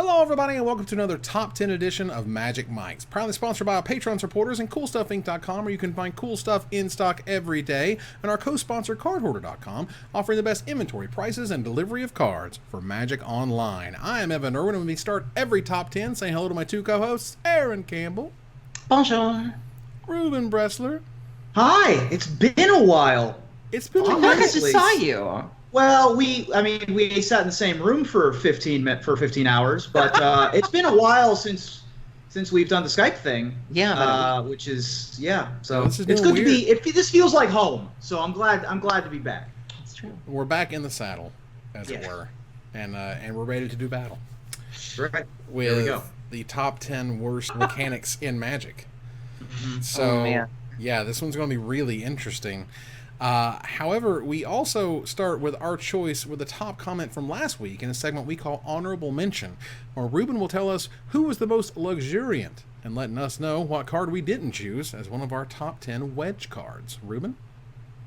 Hello everybody and welcome to another Top 10 edition of Magic Mics. Proudly sponsored by our Patreon supporters and CoolStuffInc.com, where you can find cool stuff in stock every day, and our co-sponsor CardHoarder.com, offering the best inventory prices and delivery of cards for Magic Online. I am Evan Irwin, and we start every Top 10 saying hello to my two co-hosts, Aaron Campbell. Bonjour. Ruben Bressler. Hi, it's been a while. It's been a I minute. just saw you. Well, we sat in the same room for 15 hours, but it's been a while since we've done the Skype thing. Yeah, which is So this is it's good weird. to be. This feels like home. So I'm glad to be back. That's true. We're back in the saddle, as it were, and we're ready to do battle. Right. With Here we go. the top 10 worst mechanics in Magic. Mm-hmm. So, Oh, man. yeah, this one's going to be really interesting. However, we also start with our choice with the top comment from last week in a segment we call Honorable Mention, where Ruben will tell us who was the most luxuriant and letting us know what card we didn't choose as one of our top 10 wedge cards. Ruben?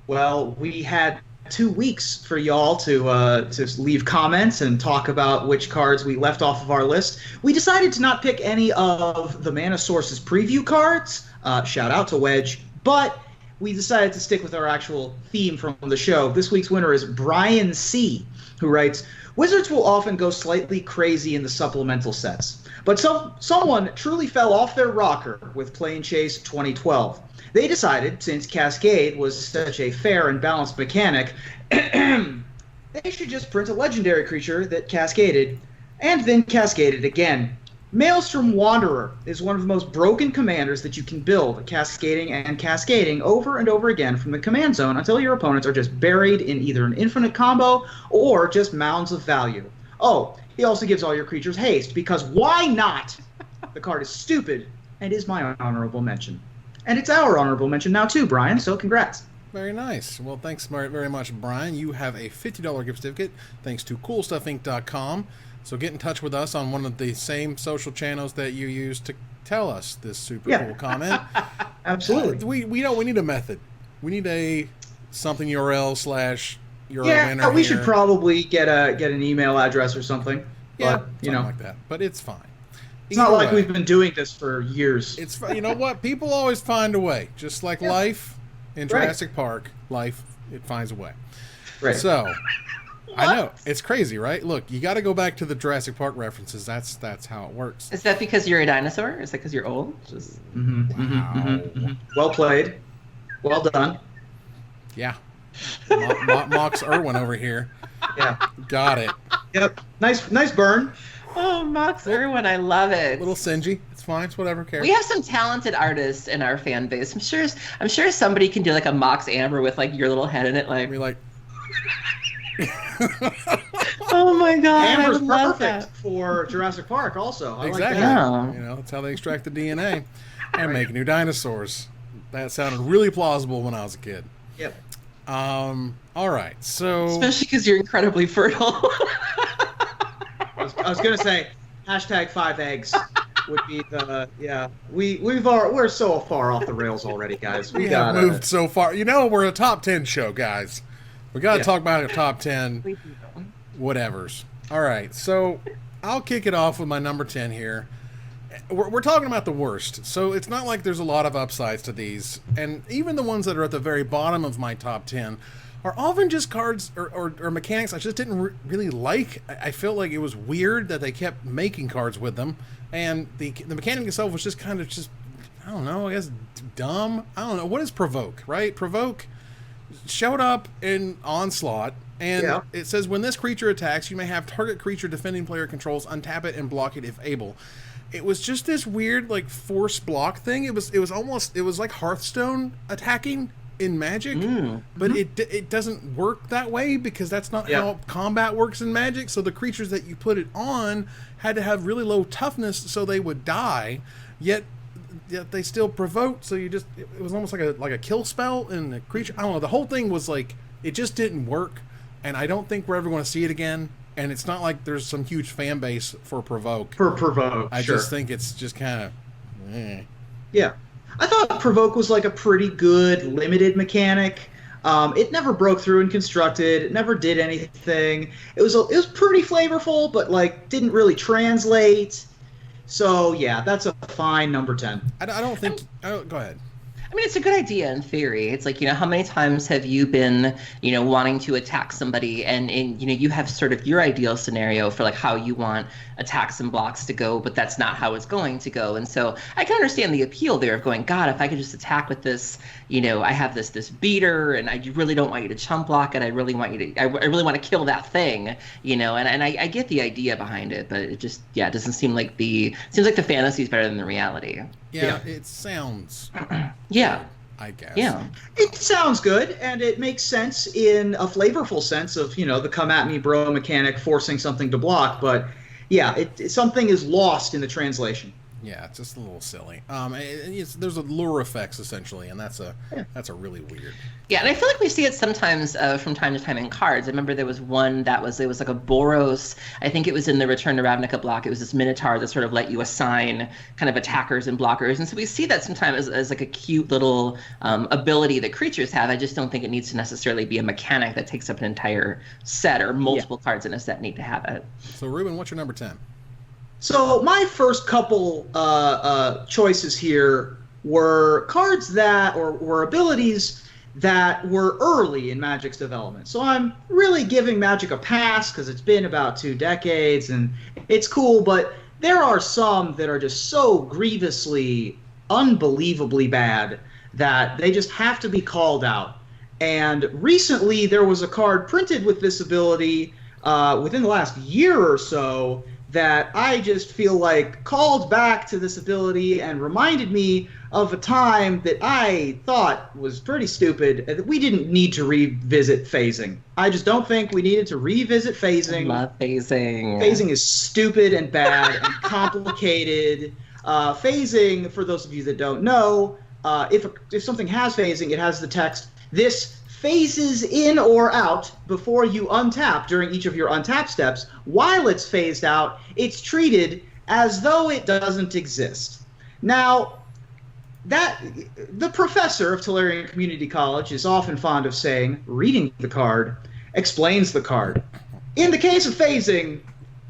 Well, we had 2 weeks for y'all to leave comments and talk about which cards we left off of our list. We decided to not pick any of the Mana Source's preview cards. Shout out to Wedge, but we decided to stick with our actual theme from the show. This week's winner is Brian C., who writes, Wizards will often go slightly crazy in the supplemental sets, but someone truly fell off their rocker with Plane Chase 2012. They decided, since Cascade was such a fair and balanced mechanic, they should just print a legendary creature that cascaded, and then cascaded again. Maelstrom Wanderer is one of the most broken commanders that you can build, cascading over and over again from the command zone until your opponents are just buried in either an infinite combo or just mounds of value. Oh, he also gives all your creatures haste, because why not? The card is stupid and is my honorable mention. And it's our honorable mention now too, Brian, so congrats. Very nice. Well, thanks very much, Brian. You have a $50 gift certificate thanks to CoolStuffInc.com. So get in touch with us on one of the same social channels that you use to tell us this super cool comment. Absolutely. We need a method. We need a something URL / you're a winner. Yeah, we here. should probably get an email address or something. Yeah, but, something like that. But it's fine. It's not like we've been doing this for years. It's you know what? People always find a way. Just like life in Jurassic Park, it finds a way. Right. So I know it's crazy, right? Look, you got to go back to the Jurassic Park references. That's how it works. Is that because you're a dinosaur? Is that because you're old? Just... Well played. Well done. Yeah. Mox Irwin over here. Yeah. Got it. Yep. Nice burn. Oh, Mox Irwin, I love it. A little singy. It's fine. It's whatever. Cares. We have some talented artists in our fan base. I'm sure somebody can do like a Mox Amber with like your little head in it. Like, We're like. oh my god, Amber's I love perfect that. for Jurassic Park. Also, I Exactly. like that. Yeah. You know, that's how they extract the DNA and make new dinosaurs. That sounded really plausible when I was a kid. Yep. All right. So. Especially because you're incredibly fertile. I was gonna say #5eggs would be the we're so far off the rails already, guys. We have moved so far. You know, we're a top 10 show, guys. We got to talk about a top 10 whatevers. All right, so I'll kick it off with my number 10 here. We're talking about the worst, so it's not like there's a lot of upsides to these. And even the ones that are at the very bottom of my top 10 are often just cards or mechanics I just didn't really like. I felt like it was weird that they kept making cards with them. And the mechanic itself was just kind of I don't know, I guess dumb. I don't know. What is Provoke, right? Provoke showed up in Onslaught, and it says when this creature attacks, you may have target creature defending player controls untap it and block it if able. It was just this weird like force block thing. It was like Hearthstone attacking in Magic, but it doesn't work that way because that's not how combat works in Magic. So the creatures that you put it on had to have really low toughness so they would die, yet they still provoked. So it was almost like a kill spell and the creature. I don't know. The whole thing was like it just didn't work, and I don't think we're ever going to see it again. And it's not like there's some huge fan base for Provoke. I just think it's just kind of. Yeah. I thought Provoke was like a pretty good limited mechanic. It never broke through and constructed. It never did anything. It was pretty flavorful, but like didn't really translate. So yeah, that's a fine number 10. I don't think. Go ahead. I mean, it's a good idea in theory. It's like, how many times have you been, wanting to attack somebody and you have sort of your ideal scenario for like how you want attacks and blocks to go, but that's not how it's going to go. And so I can understand the appeal there of going, God, if I could just attack with this, I have this beater and I really don't want you to chump block it. I really want I really want to kill that thing, and I get the idea behind it, but it just, it doesn't seem like seems like the fantasy is better than the reality. Yeah, it sounds. Yeah. I guess. Yeah. It sounds good, and it makes sense in a flavorful sense of, the come at me bro mechanic forcing something to block, but yeah, something is lost in the translation. Yeah, it's just a little silly. There's a lure effects essentially, and that's a really weird. Yeah, and I feel like we see it sometimes from time to time in cards. I remember there was one it was like a Boros. I think it was in the Return to Ravnica block. It was this Minotaur that sort of let you assign kind of attackers and blockers, and so we see that sometimes as like a cute little ability that creatures have. I just don't think it needs to necessarily be a mechanic that takes up an entire set, or multiple cards in a set need to have it. So Ruben, what's your number 10? So my first couple choices here were cards were abilities that were early in Magic's development. So I'm really giving Magic a pass because it's been about 2 decades and it's cool, but there are some that are just so grievously, unbelievably bad that they just have to be called out. And recently there was a card printed with this ability within the last year or so that I just feel like called back to this ability and reminded me of a time that I thought was pretty stupid, that we didn't need to revisit phasing. I just don't think we needed to revisit phasing. I love phasing. Phasing is stupid and bad and complicated. Phasing, for those of you that don't know, if something has phasing, it has the text, "This phases in or out before you untap during each of your untap steps. While it's phased out, it's treated as though it doesn't exist." Now, the professor of Tolarian Community College is often fond of saying, reading the card explains the card. In the case of phasing,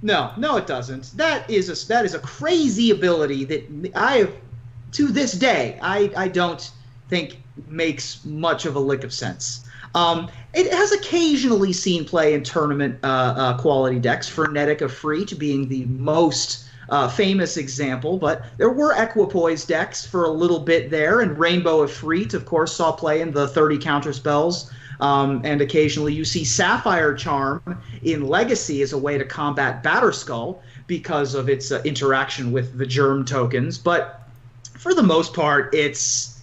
no, it doesn't. That is a crazy ability that to this day, I don't think makes much of a lick of sense. It has occasionally seen play in tournament quality decks, Frenetic of Freet being the most famous example, but there were Equipoise decks for a little bit there, and Rainbow of Freet, of course, saw play in the 30 counter spells, and occasionally you see Sapphire Charm in Legacy as a way to combat Batterskull because of its interaction with the germ tokens, but for the most part, it's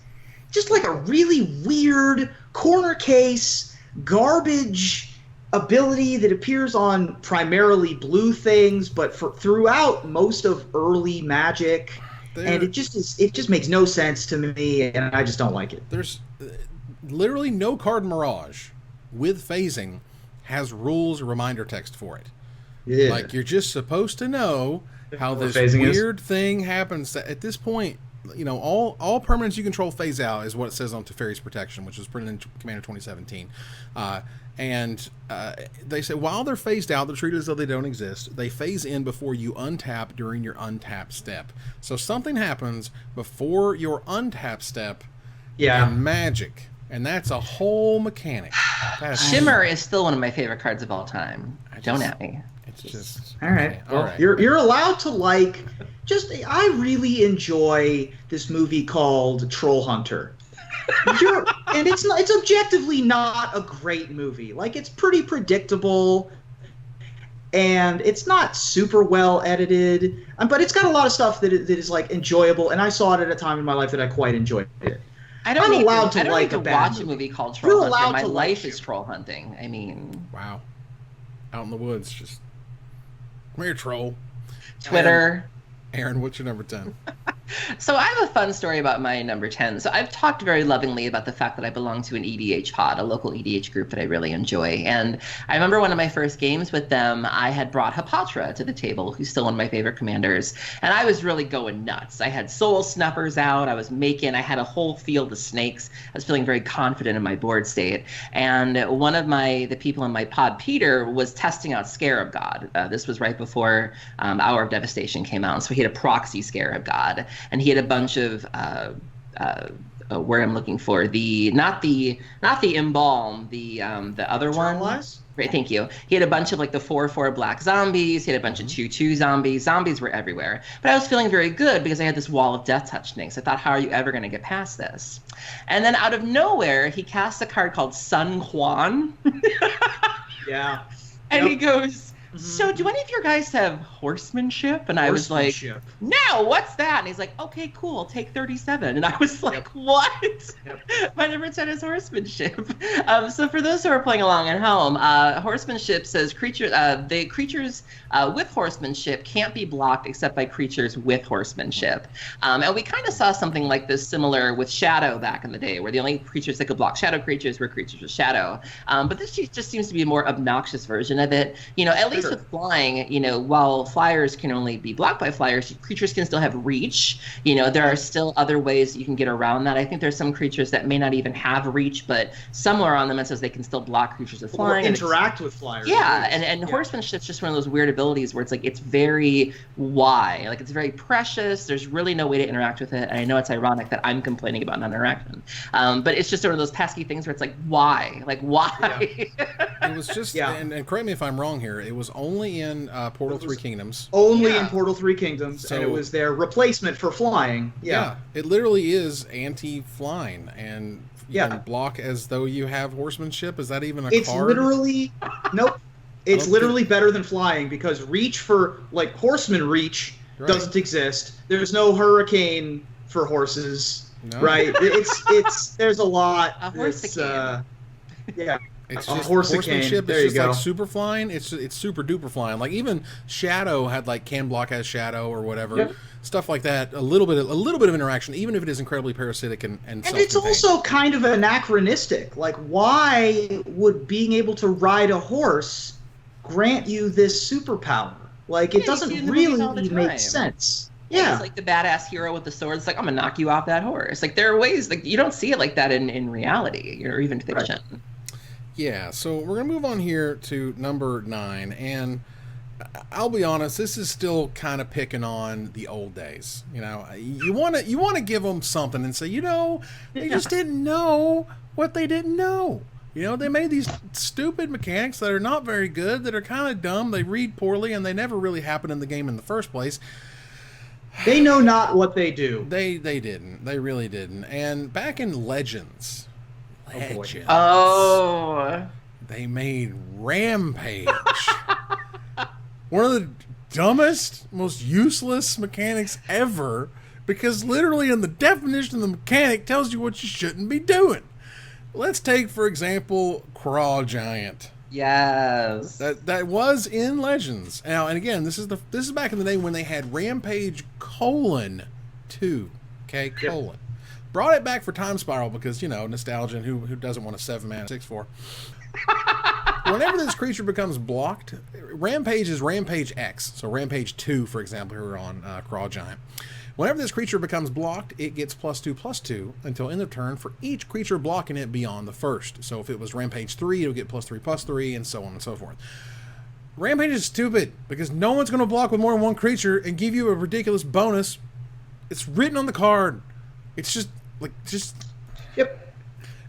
just like a really weird corner case, garbage ability that appears on primarily blue things, but throughout most of early Magic, and it just makes no sense to me, and I just don't like it. There's literally no card in Mirage with phasing has rules or reminder text for it. Yeah. Like, you're just supposed to know how this weird thing happens. At this point, all permanents you control phase out is what it says on Teferi's Protection, which was printed in Commander 2017. And they say while they're phased out, they're treated as though they don't exist. They phase in before you untap during your untap step. So something happens before your untap step in Magic, and that's a whole mechanic. Shimmer is still one of my favorite cards of all time. Don't at me. It's just all right. Okay, well, all right. You're allowed to like. I really enjoy this movie called Troll Hunter. And it's objectively not a great movie. Like, it's pretty predictable, and it's not super well edited, but it's got a lot of stuff that is like enjoyable. And I saw it at a time in my life that I quite enjoyed it. I don't need to watch a movie called Troll Hunter. My life is troll hunting. I mean, wow, out in the woods, just come here, troll. Twitter. Aaron, what's your number 10? So I have a fun story about my number 10. So I've talked very lovingly about the fact that I belong to an EDH pod, a local EDH group that I really enjoy. And I remember one of my first games with them, I had brought Hapatra to the table, who's still one of my favorite commanders. And I was really going nuts. I had soul snuffers out. I had a whole field of snakes. I was feeling very confident in my board state. And one of the people in my pod, Peter, was testing out Scarab God. This was right before Hour of Devastation came out. So he had a proxy Scarab God. And he had a bunch of where I'm looking for not the embalm, the other one. Right, thank you. He had a bunch of like the 4/4 black zombies. He had a bunch of 2/2 zombies. Zombies were everywhere. But I was feeling very good because I had this wall of death touch snakes. I thought, how are you ever going to get past this? And then out of nowhere, he casts a card called Sun Quan. Yeah. And he goes, so do any of your guys have horsemanship? And I was like, no, what's that? And he's like, okay, cool, take 37. And I was like, what? My number 10 is horsemanship. So for those who are playing along at home, horsemanship says the creatures with horsemanship can't be blocked except by creatures with horsemanship. And we kind of saw something like this similar with Shadow back in the day, where the only creatures that could block Shadow creatures were creatures with Shadow. But this just seems to be a more obnoxious version of it. At least with flying, while flyers can only be blocked by flyers, creatures can still have reach. There are still other ways that you can get around that. I think there's some creatures that may not even have reach, but somewhere on them it says they can still block creatures with flying. Or interact with flyers. Yeah, and horsemanship's just one of those weird abilities where it's like, it's very why. Like, it's very precious. There's really no way to interact with it. And I know it's ironic that I'm complaining about non-interaction. But it's just one of those pesky things where it's like, why? Like, why? Yeah. It was just, and correct me if I'm wrong here, it was only in Portal 3 Kingdoms. Only in Portal 3 Kingdoms, and it was their replacement for flying. Yeah. It literally is anti-flying, and you can block as though you have horsemanship. Is that even a card? It's literally, nope. It's literally better than flying, because reach for, like, horseman reach doesn't exist. There's no hurricane for horses, right? It's there's a lot. A horsecane. It's just horsemanship. It's just like super flying. It's super duper flying. Like even Shadow had like can block as Shadow or whatever stuff like that. A little bit of interaction, even if it is incredibly parasitic and it's also kind of anachronistic. Like, why would being able to ride a horse grant you this superpower? Like, it doesn't really make sense. Yeah, it's like the badass hero with the sword. It's like, I'm gonna knock you off that horse. Like, there are ways, like, you don't see it like that in reality or even fiction. Right. Yeah, so we're going to move on here to number 9, and I'll be honest, this is still kind of picking on the old days. You want to give them something and say, they just didn't know what they didn't know. They made these stupid mechanics that are not very good, that are kind of dumb, they read poorly, and they never really happened in the game in the first place. They know not what they do. They didn't. They really didn't. And back in Legends... They made Rampage. One of the dumbest, most useless mechanics ever, because literally in the definition of the mechanic tells you what you shouldn't be doing. Let's take, for example, Craw Giant. Yes. That was in Legends. Now, and again, this is back in the day when they had Rampage : 2. Okay, colon. Brought it back for Time Spiral because, nostalgia, and who doesn't want a 7-mana 6/4? Whenever this creature becomes blocked, Rampage is Rampage X. So Rampage 2, for example, here on Craw Giant. Whenever this creature becomes blocked, it gets +2/+2 until end of turn for each creature blocking it beyond the first. So if it was Rampage 3, it'll get +3/+3, and so on and so forth. Rampage is stupid because no one's going to block with more than one creature and give you a ridiculous bonus. It's written on the card. It's just Yep.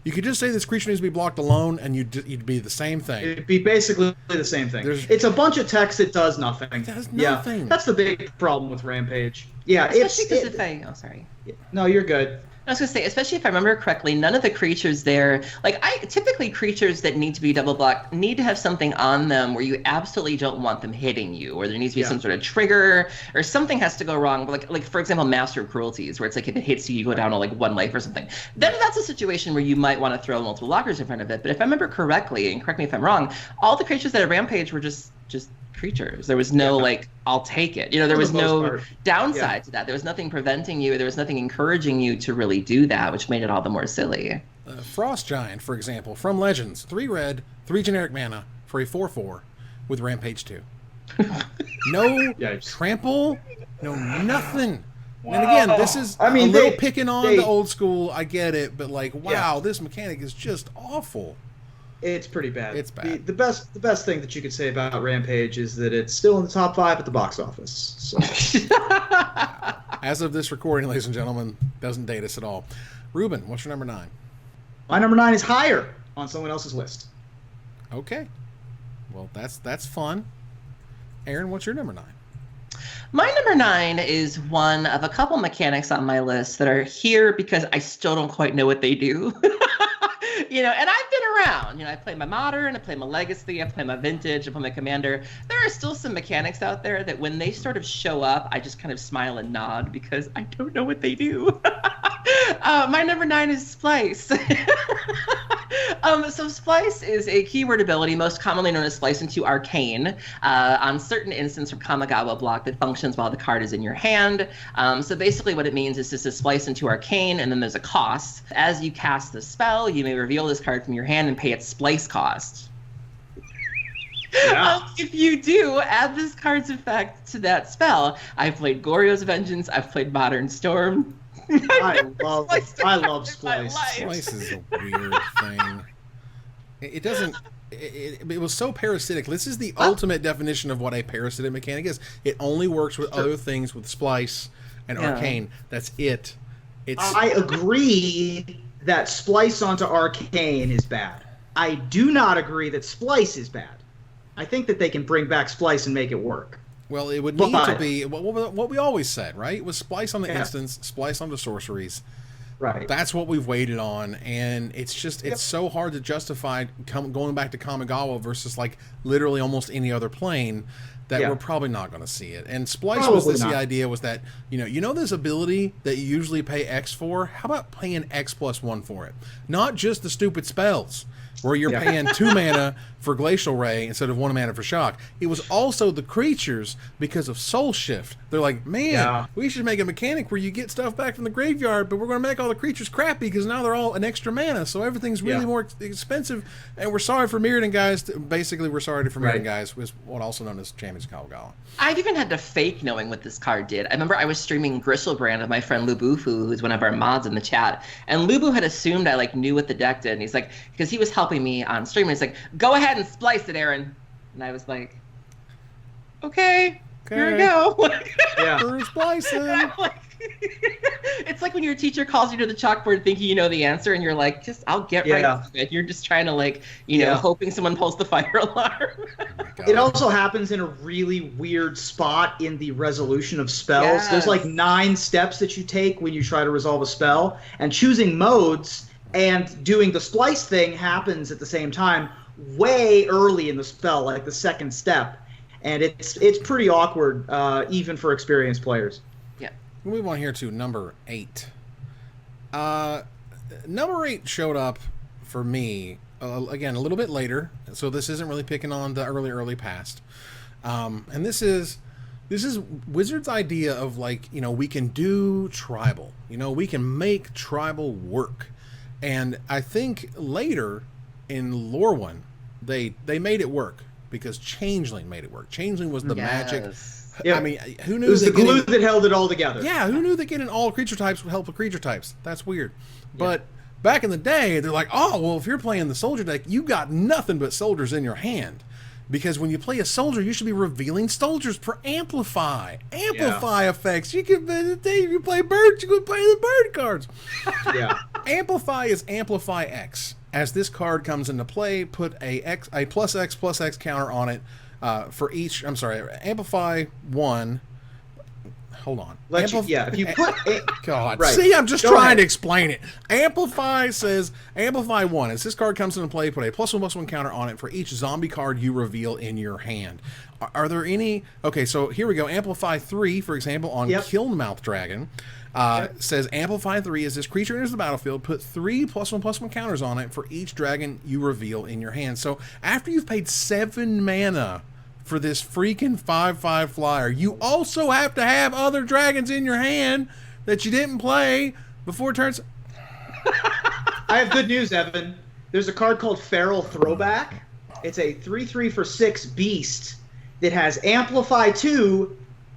You could just say this creature needs to be blocked alone, and you'd be the same thing. It'd be basically the same thing. It's a bunch of text that does nothing. It does nothing. Yeah, that's the big problem with Rampage. Yeah, especially because sorry. No, you're good. I was going to say, especially if I remember correctly, none of the creatures there, typically creatures that need to be double blocked need to have something on them where you absolutely don't want them hitting you, or there needs to be some sort of trigger, or something has to go wrong. Like for example, Master of Cruelties, where it's like if it hits you, you go down to like 1 life or something. Then that's a situation where you might want to throw multiple blockers in front of it. But if I remember correctly, and correct me if I'm wrong, all the creatures that are Rampage were just just creatures. There was no like, I'll take it. There was no downside to that. There was nothing preventing you. There was nothing encouraging you to really do that, which made it all the more silly. Frost Giant, for example, from Legends, 3 red, 3 generic mana for a 4/4 with Rampage 2. No trample, no nothing. Wow. And again, this is a little picking on the old school. I get it, but like, wow, this mechanic is just awful. It's pretty bad. It's bad. The best thing that you could say about Rampage is that it's still in the top 5 at the box office. So. As of this recording, ladies and gentlemen, doesn't date us at all. Ruben, what's your number 9? My number 9 is higher on someone else's list. Okay. Well, that's fun. Aaron, what's your number 9? My number 9 is one of a couple mechanics on my list that are here because I still don't quite know what they do. And I've been around. I play my Modern, I play my Legacy, I play my Vintage, I play my Commander. There are still some mechanics out there that when they sort of show up, I just kind of smile and nod because I don't know what they do. My number 9 is Splice. So Splice is a keyword ability, most commonly known as Splice into Arcane, on certain instance from Kamigawa block that functions while the card is in your hand. So basically what it means is just to Splice into Arcane, and then there's a cost. As you cast the spell, you may reveal this card from your hand and pay its Splice cost. Yeah. If you do, add this card's effect to that spell. I've played Goryo's Vengeance, I've played Modern Storm. I love Splice. Splice is a weird thing. It doesn't. It was so parasitic. This is the ultimate definition of what a parasitic mechanic is. It only works with other things, with Splice and Arcane. That's it. I agree that Splice onto Arcane is bad. I do not agree that Splice is bad. I think that they can bring back Splice and make it work. Well, it would need to be what we always said, right? It was Splice on the instance, Splice onto sorceries. Right. That's what we've waited on, and it's just so hard to justify going back to Kamigawa versus like literally almost any other plane that we're probably not going to see it. And Splice the idea was that you know this ability that you usually pay X for. How about paying X plus 1 for it? Not just the stupid spells where you're paying 2 mana for Glacial Ray instead of 1 mana for Shock. It was also the creatures because of Soul Shift. They're like, man, we should make a mechanic where you get stuff back from the graveyard, but we're going to make all the creatures crappy because now they're all an extra mana, so everything's really more expensive. And we're sorry for Mirrodin, guys. Basically, we're sorry for Mirrodin, guys, was what also known as Champions of Kamigawa. I've even had to fake knowing what this card did. I remember I was streaming Gristlebrand with my friend Lubufu, who's one of our mods in the chat, and Lubu had assumed I knew what the deck did, and he's like, because he was helping me on stream, and he's like, go ahead and Splice it, Aaron. And I was like, okay. Here we go. We're splicing. It's like when your teacher calls you to the chalkboard thinking you know the answer, and you're like, I'll get right to it. You're just trying to hoping someone pulls the fire alarm. It also happens in a really weird spot in the resolution of spells. There's 9 steps that you take when you try to resolve a spell, and choosing modes and doing the Splice thing happens at the same time way early in the spell, like the second step. And it's pretty awkward, even for experienced players. Yeah. We'll move on here to number 8. Number 8 showed up for me, again, a little bit later, so this isn't really picking on the early past. And this is Wizards' idea of we can do tribal. We can make tribal work. And I think later in Lore 1, they made it work. Because Changeling made it work. Changeling was the magic. Yeah. I mean, who knew? It was the glue that held it all together. Yeah, who knew that getting all creature types would help with creature types? That's weird. But back in the day, they're like, oh, well, if you're playing the soldier deck, you got nothing but soldiers in your hand. Because when you play a soldier, you should be revealing soldiers for Amplify. Amplify effects. You can, if you play birds, you can play the bird cards. Amplify is Amplify X. As this card comes into play, put a plus X counter on it for each. I'm sorry, Amplify 1. Hold on. If you put God, see, I'm just trying to explain it. Amplify says Amplify 1. As this card comes into play, put a +1/+1 counter on it for each zombie card you reveal in your hand. Are there any? Okay, so here we go. Amplify 3, for example, on Kilnmouth Dragon. Says Amplify 3 as this creature enters the battlefield, put 3 +1/+1 counters on it for each dragon you reveal in your hand. So after you've paid 7 mana for this freaking 5/5 flyer. You also have to have other dragons in your hand that you didn't play before turns. I have good news, Evan. There's a card called Feral Throwback. It's a 3/3 for 6 beast that has Amplify 2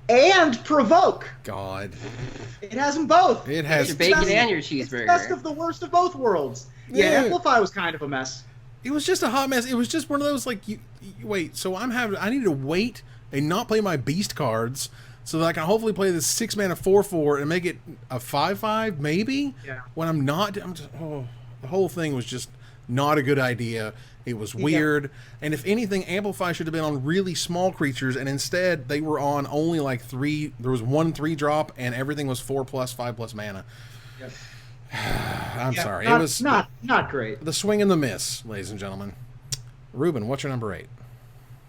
and Provoke. God. It has them both. It has your bacon and your cheeseburger. It's best of the worst of both worlds. Yeah, Amplify was kind of a mess. It was just a hot mess. It was just one of those like you wait. So I need to wait and not play my beast cards so that I can hopefully play this 6 mana 4/4 and make it a 5/5 maybe. Yeah. When I'm not, the whole thing was just not a good idea. It was weird. And if anything, Amplify should have been on really small creatures, and instead they were on only like 3. There was 1 3-drop, and everything was 4+, 5+ mana. Yep. I'm sorry. It was not great. The swing and the miss, ladies and gentlemen. Ruben, what's your number 8?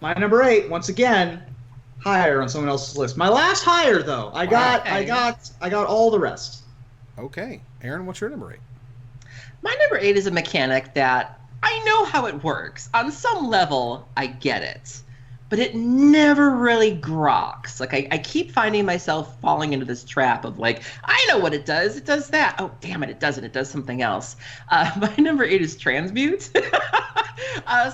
My number 8, once again, higher on someone else's list. My last higher though. I got all the rest. Okay. Aaron, what's your number 8? My number 8 is a mechanic that I know how it works. On some level, I get it. But it never really groks. Like, I keep finding myself falling into this trap of, like, I know what it does. It does that. Oh, damn it, it doesn't. It does something else. My number 8 is Transmute.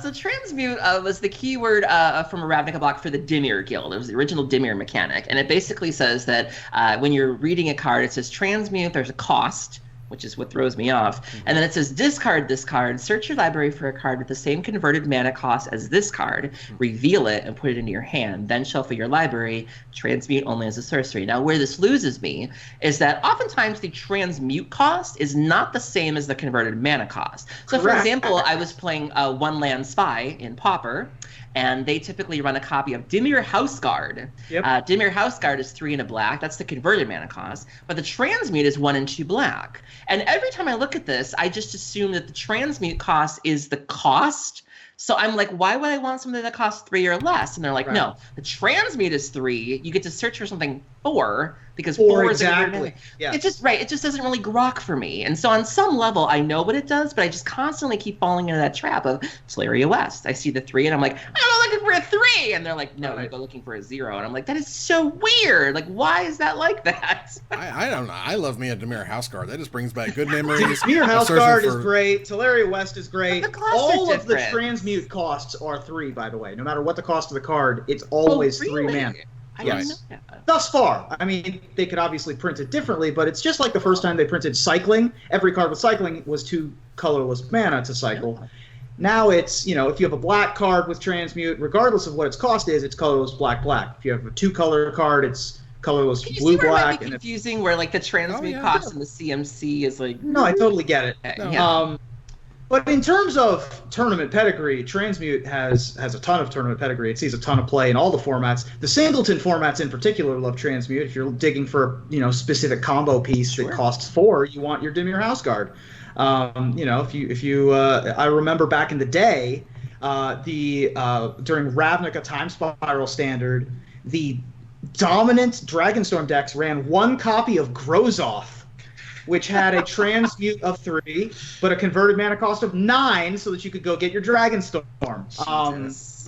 So Transmute was the keyword from a Ravnica block for the Dimir Guild. It was the original Dimir mechanic. And it basically says that when you're reading a card, it says Transmute, there's a cost, which is what throws me off. Mm-hmm. And then it says, discard this card, search your library for a card with the same converted mana cost as this card, reveal it, and put it into your hand. Then shuffle your library, transmute only as a sorcery. Now, where this loses me is that oftentimes the transmute cost is not the same as the converted mana cost. So, for example, I was playing One Land Spy in Pauper, and they typically run a copy of Dimir Houseguard. Yep. Dimir Houseguard is 3 and a black. That's the converted mana cost. But the transmute is 1 and 2 black. And every time I look at this, I just assume that the transmute cost is the cost. So I'm like, why would I want something that costs 3 or less? And they're like, no, the transmute is 3. You get to search for something 4 because 4 is exactly. Yes. It just doesn't really grok for me. And so on some level, I know what it does, but I just constantly keep falling into that trap of Slaria West. I see the 3 and I'm like, I'm looking for a 3. And they're like, no, you go looking for a 0. And I'm like, that is so weird. Like, why is that like that? I don't know. I love me a Dimir Houseguard. That just brings back good memories. Dimir Houseguard is great. Teleria West is great. All of the transmute costs are 3, by the way. No matter what the cost of the card, it's always 3 mana. I didn't know that. Thus far. I mean, they could obviously print it differently, but it's just like the first time they printed cycling. Every card with cycling was 2 colorless mana to cycle. Yeah. Now it's, if you have a black card with transmute, regardless of what its cost is, it's colorless black. If you have a 2-color card, it's colorless blue black. Might be confusing where like the transmute cost and the CMC is like. No, I totally get it. Okay. Yeah. But in terms of tournament pedigree, Transmute has a ton of tournament pedigree. It sees a ton of play in all the formats. The Singleton formats in particular love Transmute. If you're digging for specific combo piece that costs 4, you want your Dimir Houseguard. If you I remember back in the day, during Ravnica Time Spiral Standard, the dominant Dragonstorm decks ran 1 copy of Grozoth, which had a transmute of 3, but a converted mana cost of 9, so that you could go get your Dragonstorm.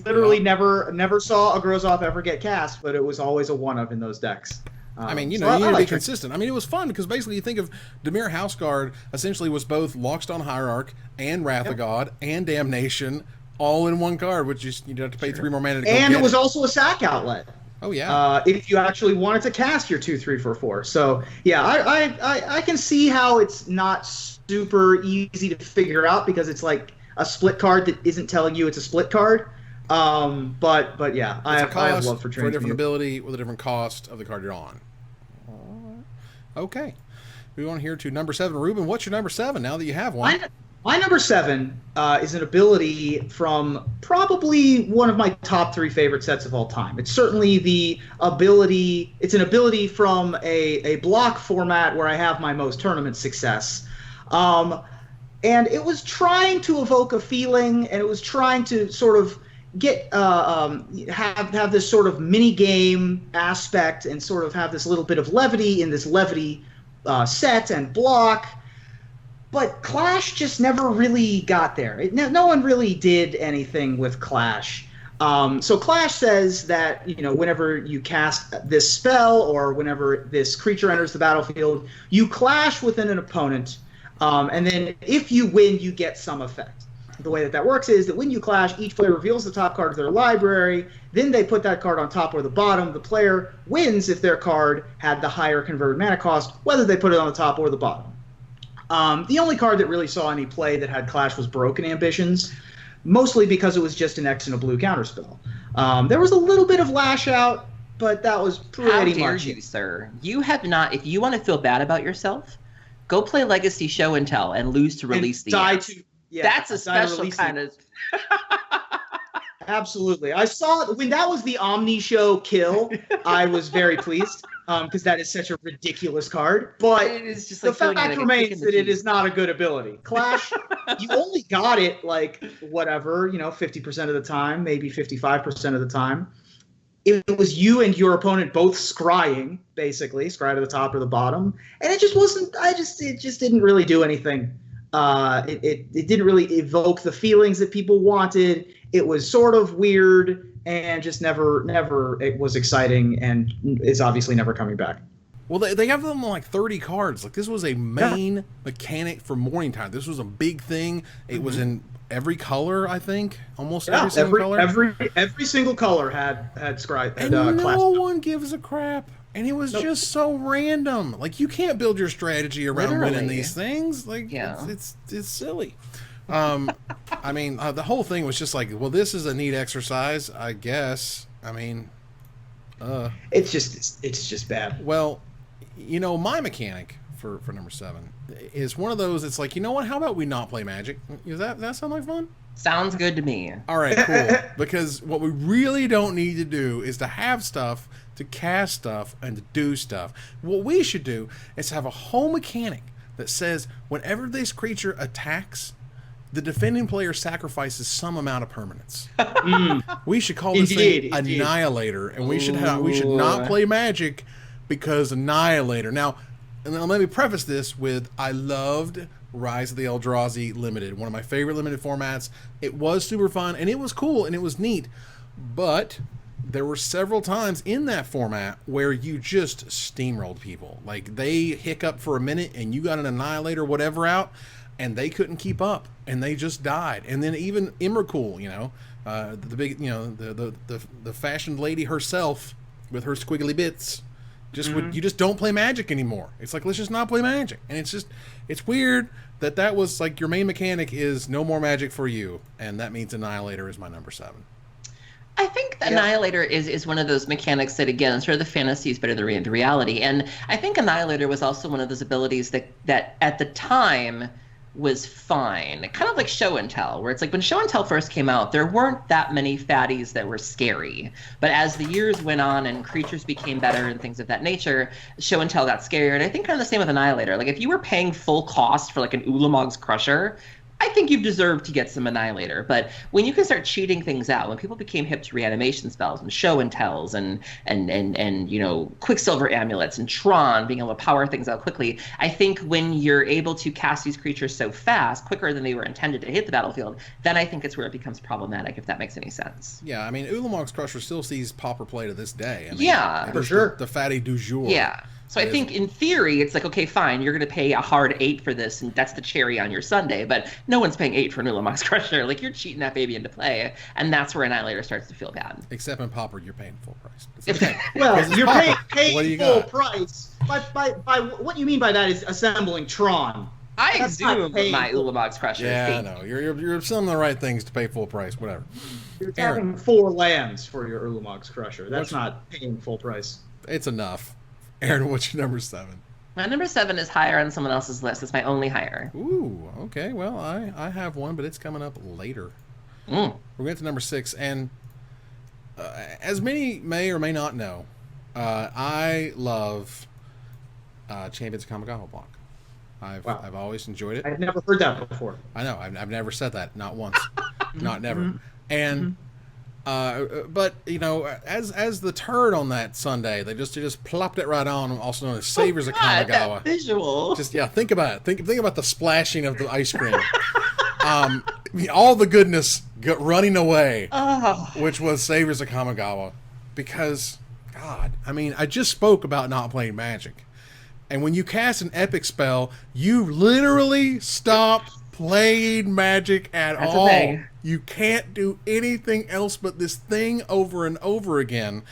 Literally never saw a Grozoth ever get cast, but it was always a 1-of in those decks. You need to be consistent. I mean, it was fun because basically you think of Dimir Houseguard essentially was both Lockstone Hierarch and Wrath of God and Damnation all in 1 card, which is you'd have to pay 3 more mana to go get it. And it was also a sack outlet. Oh yeah. If you actually wanted to cast your 2, 3, 4, 4. So yeah, I can see how it's not super easy to figure out because it's like a split card that isn't telling you it's a split card. But yeah, I have love for Transmute. For a different ability with a different cost of the card you're on. Okay. We want here to number 7. Ruben, what's your number 7 now that you have one? My number 7 is an ability from probably one of my top 3 favorite sets of all time. It's certainly it's an ability from a block format where I have my most tournament success. And it was trying to evoke a feeling, and it was trying to sort of get have this sort of mini game aspect and sort of have this little bit of levity in this levity set and block. But Clash just never really got there. No one really did anything with Clash. So Clash says that, whenever you cast this spell or whenever this creature enters the battlefield, you clash within an opponent, and then if you win, you get some effect. The way that works is that when you clash, each player reveals the top card of their library, then they put that card on top or the bottom. The player wins if their card had the higher converted mana cost, whether they put it on the top or the bottom. The only card that really saw any play that had Clash was Broken Ambitions, mostly because it was just an X and a blue counterspell. There was a little bit of Lash Out, but that was pretty much it. How dare you, sir? You have not. If you want to feel bad about yourself, go play Legacy Show and Tell and lose to release the die X. Yeah, that's a special kind of. Absolutely. I saw when that was the Omni Show kill. I was very pleased because that is such a ridiculous card. But it is just like the fact remains that it is not a good ability. Clash, you only got it 50% of the time, maybe 55% of the time. It was you and your opponent both scrying, basically, scry to the top or the bottom, and it just wasn't. It just didn't really do anything. It didn't really evoke the feelings that people wanted. It was sort of weird and just never it was exciting, and is obviously never coming back. Well, they have them on like 30 cards. Like, this was a main mechanic for Morning Time. This was a big thing. It was in every color, I think. Almost every single color. Every single color had Scry. And no one gives a crap. And it was just so random. Like, you can't build your strategy around winning these things. Like, it's silly. I mean, the whole thing was just like, well, this is a neat exercise, I guess. I mean, it's just bad. Well, my mechanic for number 7 is one of those. It's like, you know what? How about we not play Magic? Does that sound like fun? Sounds good to me. All right, cool. Because what we really don't need to do is to have stuff, to cast stuff, and to do stuff. What we should do is have a whole mechanic that says whenever this creature attacks, the defending player sacrifices some amount of permanence. We should call this thing Annihilator, and we should not play Magic because Annihilator. Now let me preface this with, I loved Rise of the Eldrazi Limited, one of my favorite limited formats. It was super fun, and it was cool, and it was neat, but there were several times in that format where you just steamrolled people. Like, they hiccup for a minute, and you got an Annihilator whatever out, and they couldn't keep up, and they just died. And then even Emrakul, the big, the fashioned lady herself with her squiggly bits, you just don't play Magic anymore. It's like, let's just not play Magic. And it's weird that was like, your main mechanic is no more Magic for you, and that means Annihilator is my number 7. I think Annihilator is one of those mechanics that, again, sort of the fantasy is better than the reality. And I think Annihilator was also one of those abilities that at the time was fine. Kind of like Show and Tell, where it's like when Show and Tell first came out, there weren't that many fatties that were scary. But as the years went on and creatures became better and things of that nature, Show and Tell got scarier. And I think kind of the same with Annihilator. Like, if you were paying full cost for like an Ulamog's Crusher, I think you deserve to get some Annihilator. But when you can start cheating things out, when people became hip to reanimation spells and Show and Tells and Quicksilver Amulets and Tron being able to power things out quickly, I think when you're able to cast these creatures so fast, quicker than they were intended to hit the battlefield, then I think it's where it becomes problematic, if that makes any sense. Yeah, I mean, Ulamog's Crusher still sees pauper play to this day. I mean, yeah, for sure. The fatty du jour. Yeah. So I think in theory, it's like, okay, fine, you're going to pay a hard 8 for this, and that's the cherry on your sundae, but no one's paying 8 for an Ulamog's Crusher. Like, you're cheating that baby into play, and that's where Annihilator starts to feel bad. Except in Pauper, you're paying full price. Okay. Well, you're paying full got? Price. By what you mean by that is assembling Tron. I exhume my Ulamog's Crusher. Yeah, I know. You're selling the right things to pay full price, whatever. You're having 4 lands for your Ulamog's Crusher. That's not paying full price. It's enough. Aaron, what's your number 7? My number 7 is higher on someone else's list. It's my only higher. Ooh, okay. Well, I have one, but it's coming up later. We're going to number 6, and as many may or may not know, I love Champions of Kamigawa block. I've always enjoyed it. I've never heard that before. I know. I've never said that. Not once. Not never. And but as the turd on that Sunday, they just plopped it right on, also known as Savers of Kamigawa. That visual. Just think about it. Think about the splashing of the ice cream. All the goodness running away, Oh. which was Saviors of Kamigawa. Because, God, I mean, I just spoke about not playing Magic. And when you cast an epic spell, you literally stop playing Magic at That's all. a thing. You can't do anything else but this thing over and over again.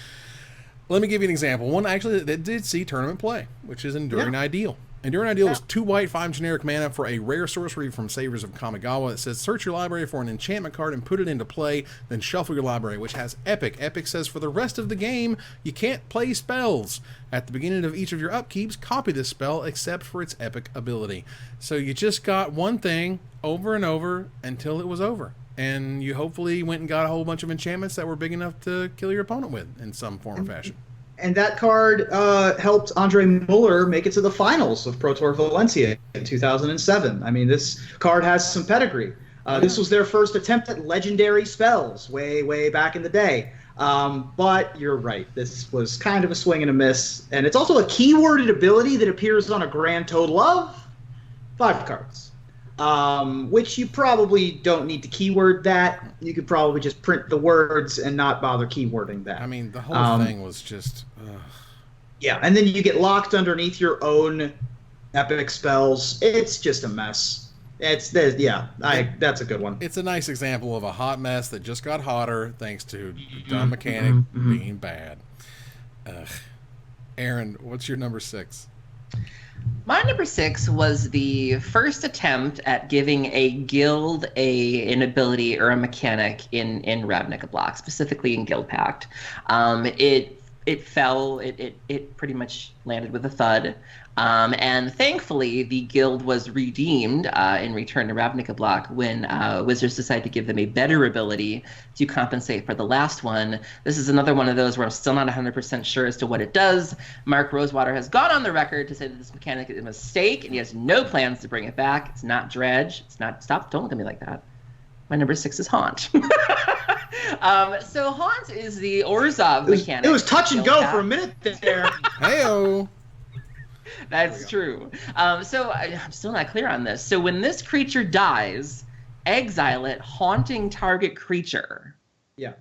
Let me give you an example. One actually that did see tournament play, which is Enduring Ideal. Enduring Ideal is 2 white, 5 generic mana for a rare sorcery from Saviors of Kamigawa. It says, search your library for an enchantment card and put it into play, then shuffle your library, which has Epic. Epic says, for the rest of the game, you can't play spells. At the beginning of each of your upkeeps, copy this spell except for its Epic ability. So you just got one thing over and over until it was over. And you hopefully went and got a whole bunch of enchantments that were big enough to kill your opponent with in some form or fashion. And that card helped Andre Muller make it to the finals of Pro Tour Valencia in 2007. I mean, this card has some pedigree. This was their first attempt at legendary spells way, way back in the day. But you're right. This was kind of a swing and a miss. And it's also a keyworded ability that appears on a grand total of 5 cards. Which you probably don't need to keyword that. You could probably just print the words and not bother keywording that. I mean, the whole thing was just... Yeah, and then you get locked underneath your own epic spells. It's just a mess. That's a good one. It's a nice example of a hot mess that just got hotter thanks to dumb mechanic being bad. Aaron, what's your number 6? My number 6 was the first attempt at giving a guild an ability or a mechanic in Ravnica Block, specifically in Guild Pact. It fell. It pretty much landed with a thud. And thankfully, the guild was redeemed in Return to Ravnica Block when Wizards decided to give them a better ability to compensate for the last one. This is another one of those where I'm still not 100% sure as to what it does. Mark Rosewater has gone on the record to say that this mechanic is a mistake, and he has no plans to bring it back. It's not Dredge. It's not... Stop. Don't look at me like that. My number 6 is Haunt. So Haunt is the Orzhov mechanic. It was touch and go for a minute there. Hey-o. That's true. So I'm still not clear on this. So when this creature dies, exile it, haunting target creature. Yeah.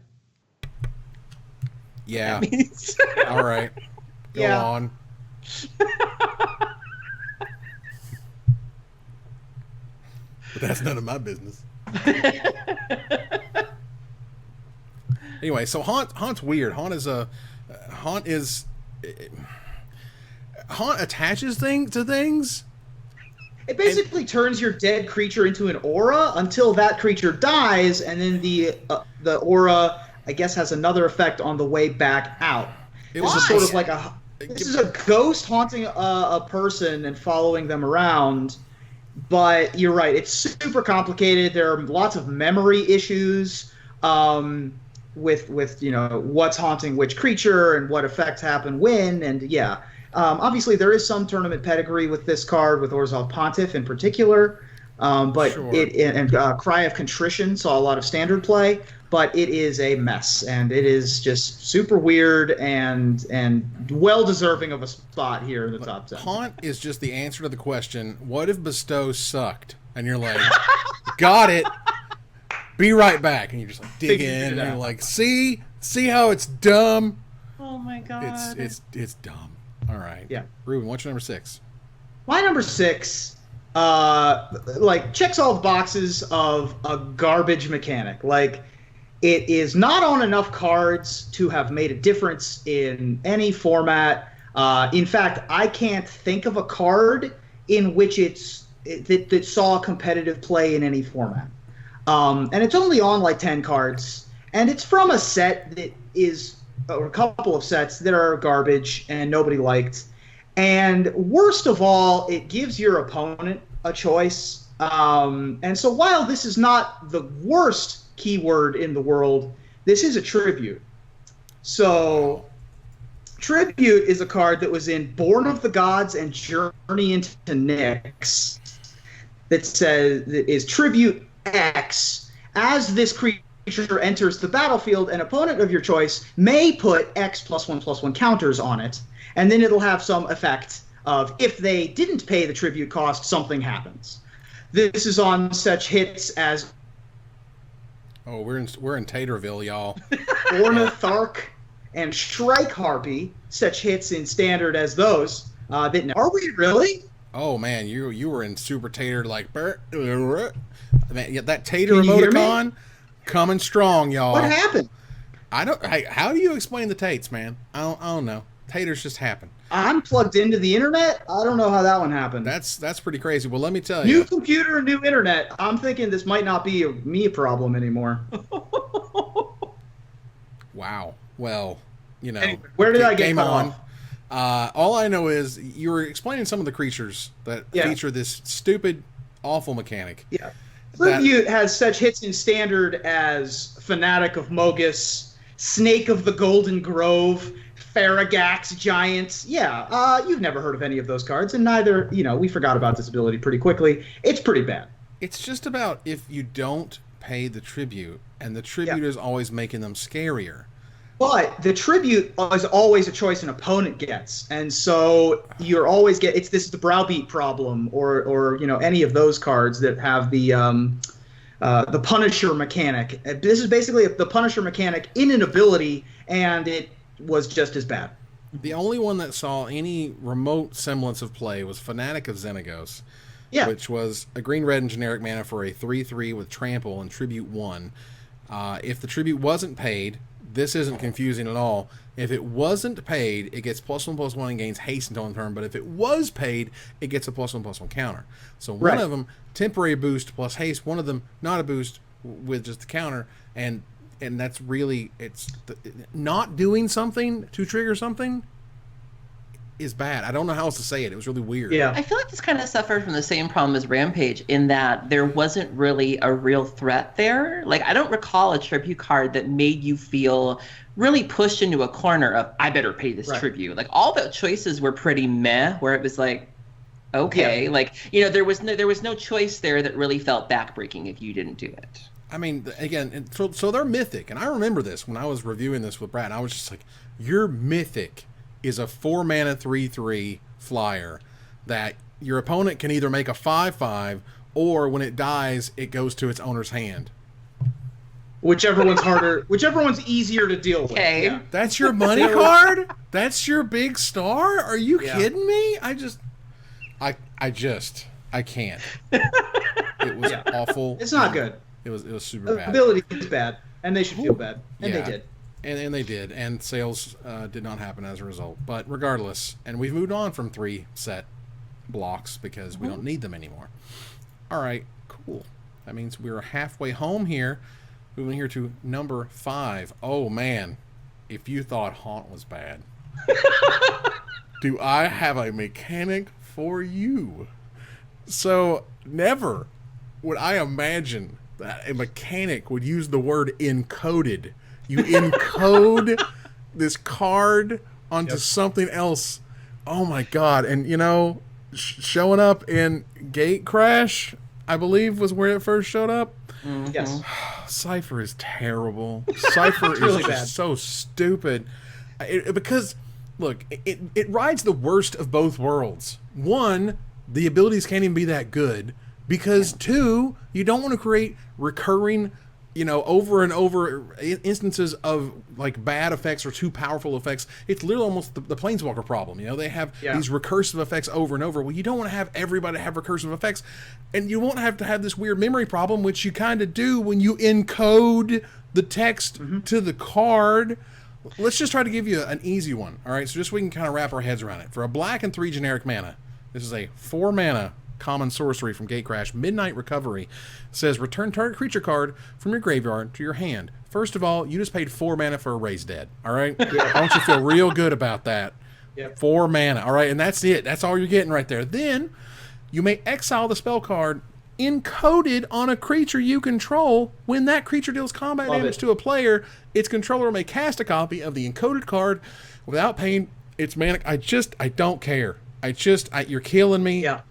Yeah. All right. Go on. But that's none of my business. Anyway, so Haunt's weird. Haunt attaches to things. It basically turns your dead creature into an aura until that creature dies, and then the aura, I guess, has another effect on the way back out. This is sort of like this is a ghost haunting a person and following them around. But you're right; it's super complicated. There are lots of memory issues with what's haunting which creature and what effects happen when, and yeah. Obviously, there is some tournament pedigree with this card, with Orzhov Pontiff in particular. But sure. Cry of Contrition saw a lot of standard play, but it is a mess, and it is just super weird and well deserving of a spot here in the top 10. Haunt is just the answer to the question, what if Bestow sucked? And you're like, got it. Be right back. And you just like dig in, and you're like, see how it's dumb? Oh my god. It's dumb. All right. Yeah. Ruben, what's your number 6? My number 6, checks all the boxes of a garbage mechanic. Like, it is not on enough cards to have made a difference in any format. In fact, I can't think of a card in which that saw competitive play in any format. And it's only on like 10 cards, and it's from a set that is, or a couple of sets that are garbage and nobody liked. And worst of all, it gives your opponent a choice. And so while this is not the worst keyword in the world, this is a tribute. So tribute is a card that was in Born of the Gods and Journey into Nyx that is tribute X. As this creature enters the battlefield, an opponent of your choice may put X +1/+1 counters on it, and then it'll have some effect of, if they didn't pay the tribute cost, something happens. This is on such hits as Oh, we're in Taterville, y'all. Ornithark and Shrike Harpy, such hits in standard as those. Are we really? Oh man, you were in Super Tater like man, yeah, that Tater Can you hear me? emoticon coming strong, y'all. What happened? How do you explain the Tates, man? I don't know. Taters just happen. I'm plugged into the internet. I don't know how that one happened. That's pretty crazy. Well, let me tell New you. computer, new internet. I'm thinking this might not be me problem anymore. Wow. Well, you know. Anyway, where did I get game cut on? off? All I know is you were explaining some of the creatures that feature this stupid, awful mechanic. Yeah. Tribute has such hits in standard as Fanatic of Mogus, Snake of the Golden Grove, Faragax Giants. Yeah, you've never heard of any of those cards, and neither, we forgot about this ability pretty quickly. It's pretty bad. It's just about if you don't pay the tribute, and the tribute is always making them scarier. But the tribute is always a choice an opponent gets, and so you're always this is the browbeat problem, or any of those cards that have the Punisher mechanic. This is basically the Punisher mechanic in an ability, and it was just as bad. The only one that saw any remote semblance of play was Fanatic of Xenagos, which was a green-red and generic mana for a 3/3 with Trample and Tribute 1. If the tribute wasn't paid, this isn't confusing at all. If it wasn't paid, it gets +1/+1 and gains haste until end turn. But if it was paid, it gets a +1/+1 counter. So one of them, temporary boost plus haste. One of them, not a boost with just the counter. And that's really, not doing something to trigger something is bad. I don't know how else to say it. It was really weird. Yeah. I feel like this kind of suffered from the same problem as Rampage in that there wasn't really a real threat there. Like, I don't recall a tribute card that made you feel really pushed into a corner of, I better pay this tribute. Like, all the choices were pretty meh, where it was like, okay. Like, there was no choice there that really felt backbreaking if you didn't do it. I mean, again, so they're mythic. And I remember this when I was reviewing this with Brad. I was just like, your mythic is a 4-mana 3/3 flyer that your opponent can either make a 5/5 or when it dies, it goes to its owner's hand. Whichever one's harder, whichever one's easier to deal with. Okay. Yeah. That's your money card? That's your big star? Are you kidding me? I can't. It was awful. It's not good. It was super bad. Ability is bad, and they should feel bad, and they did. And they did, and sales did not happen as a result. But regardless, and we've moved on from 3 set blocks because we don't need them anymore. All right, cool. That means we're halfway home here. Moving here to number 5. Oh, man. If you thought Haunt was bad, do I have a mechanic for you? So, never would I imagine that a mechanic would use the word encoded. You encode this card onto something else. Oh my god. And showing up in Gate Crash, I believe, was where it first showed up. Mm-hmm. Yes. Cypher is terrible. Cypher is really just bad. so stupid. Because, look, it rides the worst of both worlds. One, the abilities can't even be that good. Because, 2, you don't want to create recurring, over and over instances of, like, bad effects or too powerful effects. It's literally almost the Planeswalker problem. They have these recursive effects over and over. Well, you don't want to have everybody have recursive effects. And you won't have to have this weird memory problem, which you kind of do when you encode the text to the card. Let's just try to give you an easy one. All right, so just so we can kind of wrap our heads around it. For a black and 3 generic mana, this is a 4-mana common sorcery from Gatecrash. Midnight Recovery says return target creature card from your graveyard to your hand. First of all, you just paid 4 mana for a Raise Dead. All right, I want you to feel real good about that. 4 mana. All right, and that's it. That's all you're getting right there. Then you may exile the spell card encoded on a creature you control. When that creature deals combat damage to a player, its controller may cast a copy of the encoded card without paying its mana. I don't care. You're killing me. Yeah.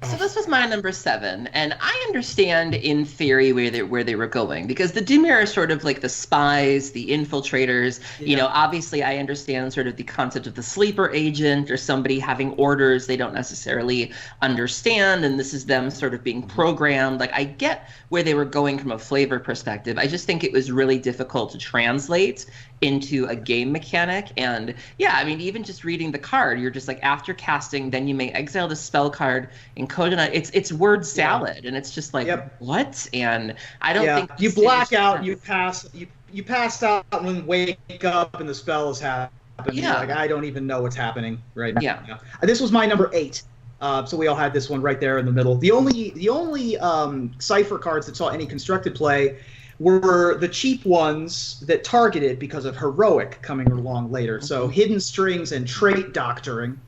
So this was my number 7, and I understand in theory where they were going, because the Dimir are sort of like the spies, the infiltrators. You know, obviously I understand sort of the concept of the sleeper agent or somebody having orders they don't necessarily understand, and this is them sort of being programmed. Like, I get where they were going from a flavor perspective. I just think it was really difficult to translate into a game mechanic. And yeah, I mean, even just reading the card, you're just like, after casting, then you may exile the spell card, encode it. It's word salad, and it's just like, what? And I don't think you black out, you pass out, and then wake up, and the spell has happened. Yeah, like, I don't even know what's happening right now. Yeah. This was my number 8. So we all had this one right there in the middle. The only Cypher cards that saw any constructed play were the cheap ones that targeted because of Heroic coming along later. So Hidden Strings and Trait Doctoring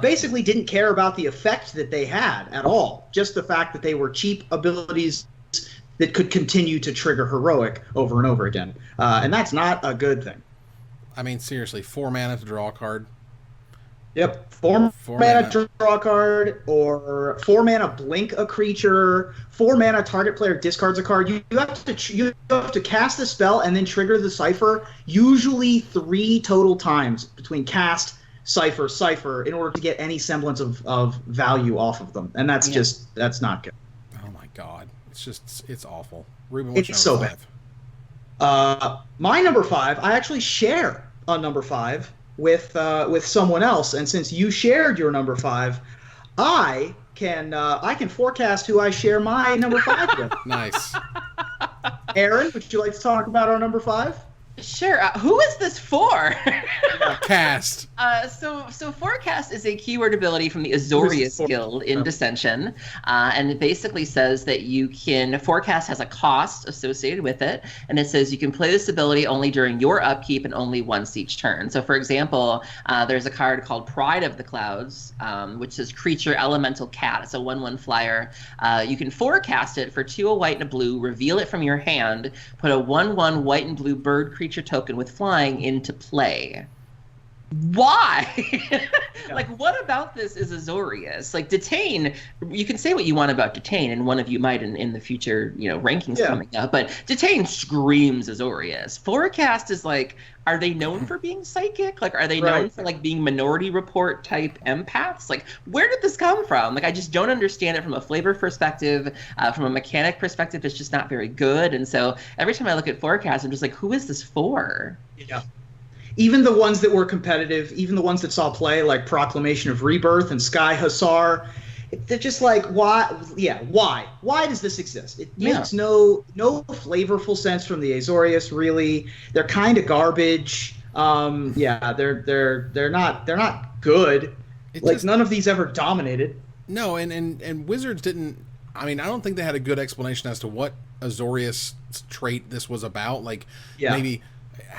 basically didn't care about the effect that they had at all. Just the fact that they were cheap abilities that could continue to trigger Heroic over and over again. And that's not a good thing. I mean, seriously, 4 mana to draw a card. Yep, 4 mana draw a card, or 4 mana blink a creature. 4 mana target player discards a card. You have to cast the spell and then trigger the Cypher. Usually 3 total times between cast, Cypher in order to get any semblance of value off of them, and that's that's not good. Oh my god, it's awful. Ruben, what's it's your so number 5? My number 5, I actually share a number 5 with someone else, and since you shared your number 5, I can forecast who I share my number 5 with. Nice. Aaron, would you like to talk about our number 5? Sure. Who is this for? Cast. So forecast is a keyword ability from the Azorius Guild in Dissension, and it basically says that you can forecast has a cost associated with it, and it says you can play this ability only during your upkeep and only once each turn. So, for example, there's a card called Pride of the Clouds, which says creature elemental cat. It's a 1/1 flyer. You can forecast it for 2 a white and a blue. Reveal it from your hand. Put a 1/1 white and blue bird creature token with flying into play. Why? Like, what about this is Azorius? Like, Detain, you can say what you want about Detain, and one of you might in the future, rankings coming up, but Detain screams Azorius. Forecast is like, are they known for being psychic? Like, are they known for, like, being Minority Report type empaths? Like, where did this come from? Like, I just don't understand it from a flavor perspective. From a mechanic perspective, it's just not very good. And so every time I look at Forecast, I'm just like, who is this for? Yeah. Even the ones that were competitive, even the ones that saw play, like Proclamation of Rebirth and Sky Hussar, they're just like, why? Yeah, why? Why does this exist? It makes no flavorful sense from the Azorius, really. They're kind of garbage. They're not good. None of these ever dominated. No, and Wizards didn't. I mean, I don't think they had a good explanation as to what Azorius trait this was about. Like, maybe.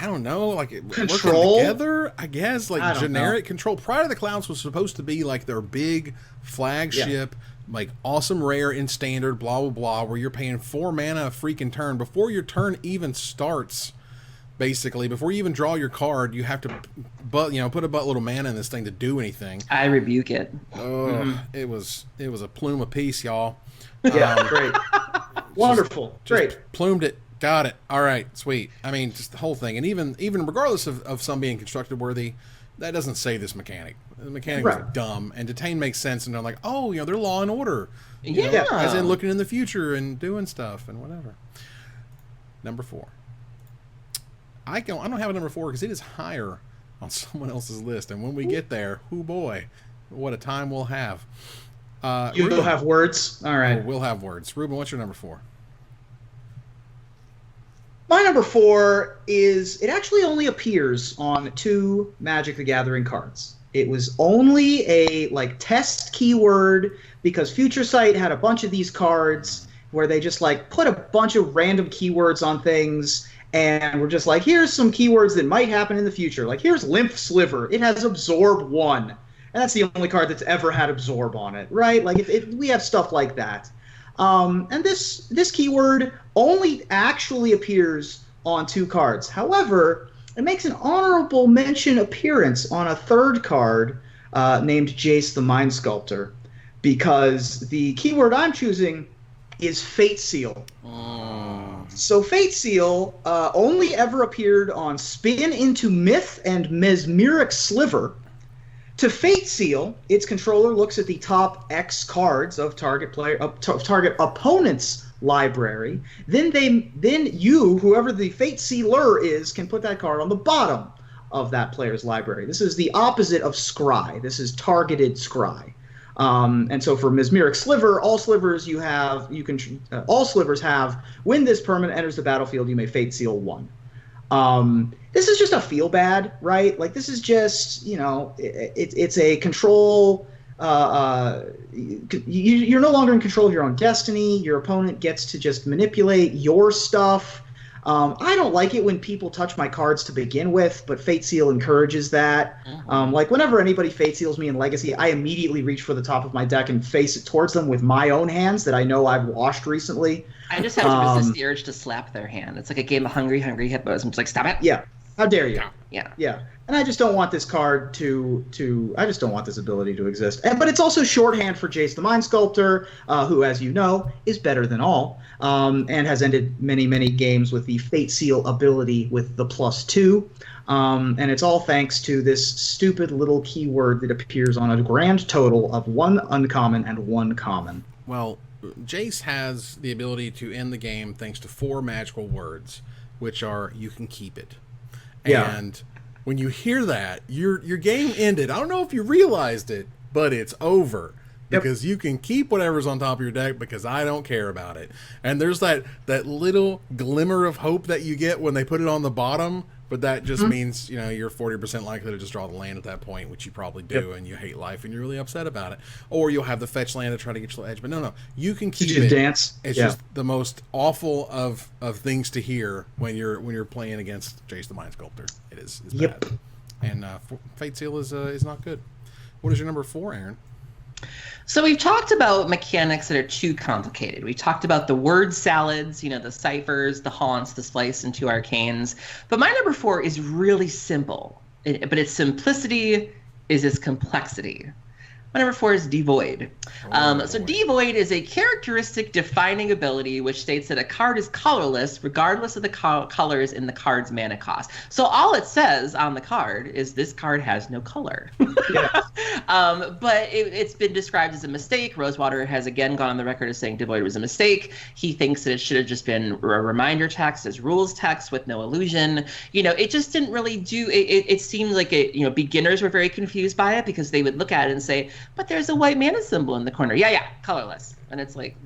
I don't know, like control working together, I guess, like generic control. Pride of the Clouds was supposed to be like their big flagship, like awesome rare in standard, blah blah blah, where you're paying 4 mana a freaking turn before your turn even starts. Basically, before you even draw your card, you have to, put a buttload of mana in this thing to do anything. I rebuke it. It was a plume apiece, y'all. Yeah, great, wonderful, great. Plumed it. Got it. All right, sweet. I mean, just the whole thing. And even regardless of some being constructed worthy, that doesn't say this mechanic. The mechanic is dumb, and Detain makes sense, and they're like, oh, they're Law and Order. As in looking in the future and doing stuff and whatever. Number 4. I don't have a number 4 because it is higher on someone else's list, and when we get there, boy, what a time we'll have. You will have words? All right. Oh, we'll have words. Ruben, what's your number 4? My number 4 is, it actually only appears on 2 Magic the Gathering cards. It was only a test keyword because Future Sight had a bunch of these cards where they just put a bunch of random keywords on things, and we're just like, here's some keywords that might happen in the future. Like, here's Lymph Sliver. It has Absorb 1. And that's the only card that's ever had Absorb on it, right? Like, if we have stuff like that. And this keyword only actually appears on 2 cards. However, it makes an honorable mention appearance on a 3rd card named Jace the Mind Sculptor. because the keyword I'm choosing is Fate Seal. So Fate Seal only ever appeared on Spin into Myth and Mesmeric Sliver. To Fate Seal, its controller looks at the top X cards of target opponent's library. Then you, whoever the Fate Sealer is, can put that card on the bottom of that player's library. This is the opposite of Scry. This is targeted Scry. And so for Mesmeric Sliver, all slivers all slivers have, when this permanent enters the battlefield, you may Fate Seal 1. This is just a feel bad, right? Like, this is just, it's a control. You're no longer in control of your own destiny. Your opponent gets to just manipulate your stuff. I don't like it when people touch my cards to begin with, but Fate Seal encourages that. Like, whenever anybody Fate Seals me in Legacy, I immediately reach for the top of my deck and face it towards them with my own hands that I know I've washed recently. I just have to resist the urge to slap their hand. It's like a game of hungry hippos. I'm just like, stop it. Yeah. How dare you? Yeah. And I just don't want this card I just don't want this ability to exist. But it's also shorthand for Jace the Mind Sculptor, who, as you know, is better than all, and has ended many, many games with the Fate Seal ability with the +2. And it's all thanks to this stupid little keyword that appears on a grand total of 1 uncommon and 1 common. Well, Jace has the ability to end the game thanks to 4 magical words, which are, you can keep it. Yeah. And when you hear that, your game ended. I don't know if you realized it, but it's over. Because you can keep whatever's on top of your deck because I don't care about it. And there's that little glimmer of hope that you get when they put it on the bottom, but that just means, you're 40% likely to just draw the land at that point, which you probably do, and you hate life and you're really upset about it. Or you'll have the fetch land to try to get your edge. But no, you can keep it. Dance. It's just the most awful of things to hear when you're playing against Jace the Mind Sculptor. It is bad. And Fate Seal is not good. What is your number 4, Aaron? So we've talked about mechanics that are too complicated. We talked about the word salads, the ciphers, the haunts, the splice, and 2 arcanes. But my number 4 is really simple, but its simplicity is its complexity. My number 4 is Devoid. So Devoid is a characteristic defining ability which states that a card is colorless regardless of the colors in the card's mana cost. So all it says on the card is this card has no color. But it's been described as a mistake. Rosewater has again gone on the record as saying Devoid was a mistake. He thinks that it should have just been a reminder text as rules text with no illusion. It just didn't really do it. It seemed like beginners were very confused by it because they would look at it and say, but there's a white mana symbol in the corner. Yeah, colorless. And it's like,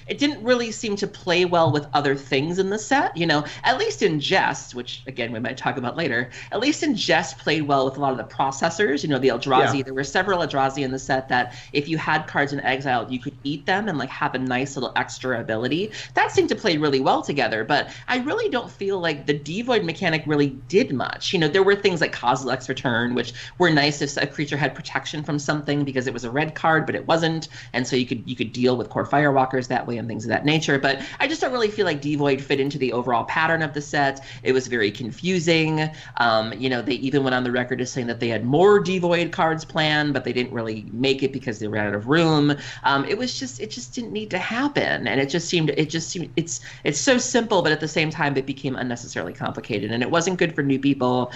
it didn't really seem to play well with other things in the set, at least in Jest, which again we might talk about later. At least in Jest played well with a lot of the processors, the Eldrazi. Yeah. There were several Eldrazi in the set that if you had cards in exile, you could eat them and have a nice little extra ability. That seemed to play really well together, but I really don't feel like the Devoid mechanic really did much. There were things like Kozilek's Return, which were nice if a creature had protection from something because it was a red card, but it wasn't, and so you could deal with core Firewalkers that way and things of that nature. But I just don't really feel like Devoid fit into the overall pattern of the set. It was very confusing. They even went on the record as saying that they had more Devoid cards planned, but they didn't really make it because they ran out of room. It just didn't need to happen, and it just seemed it's so simple, but at the same time it became unnecessarily complicated, and it wasn't good for new people.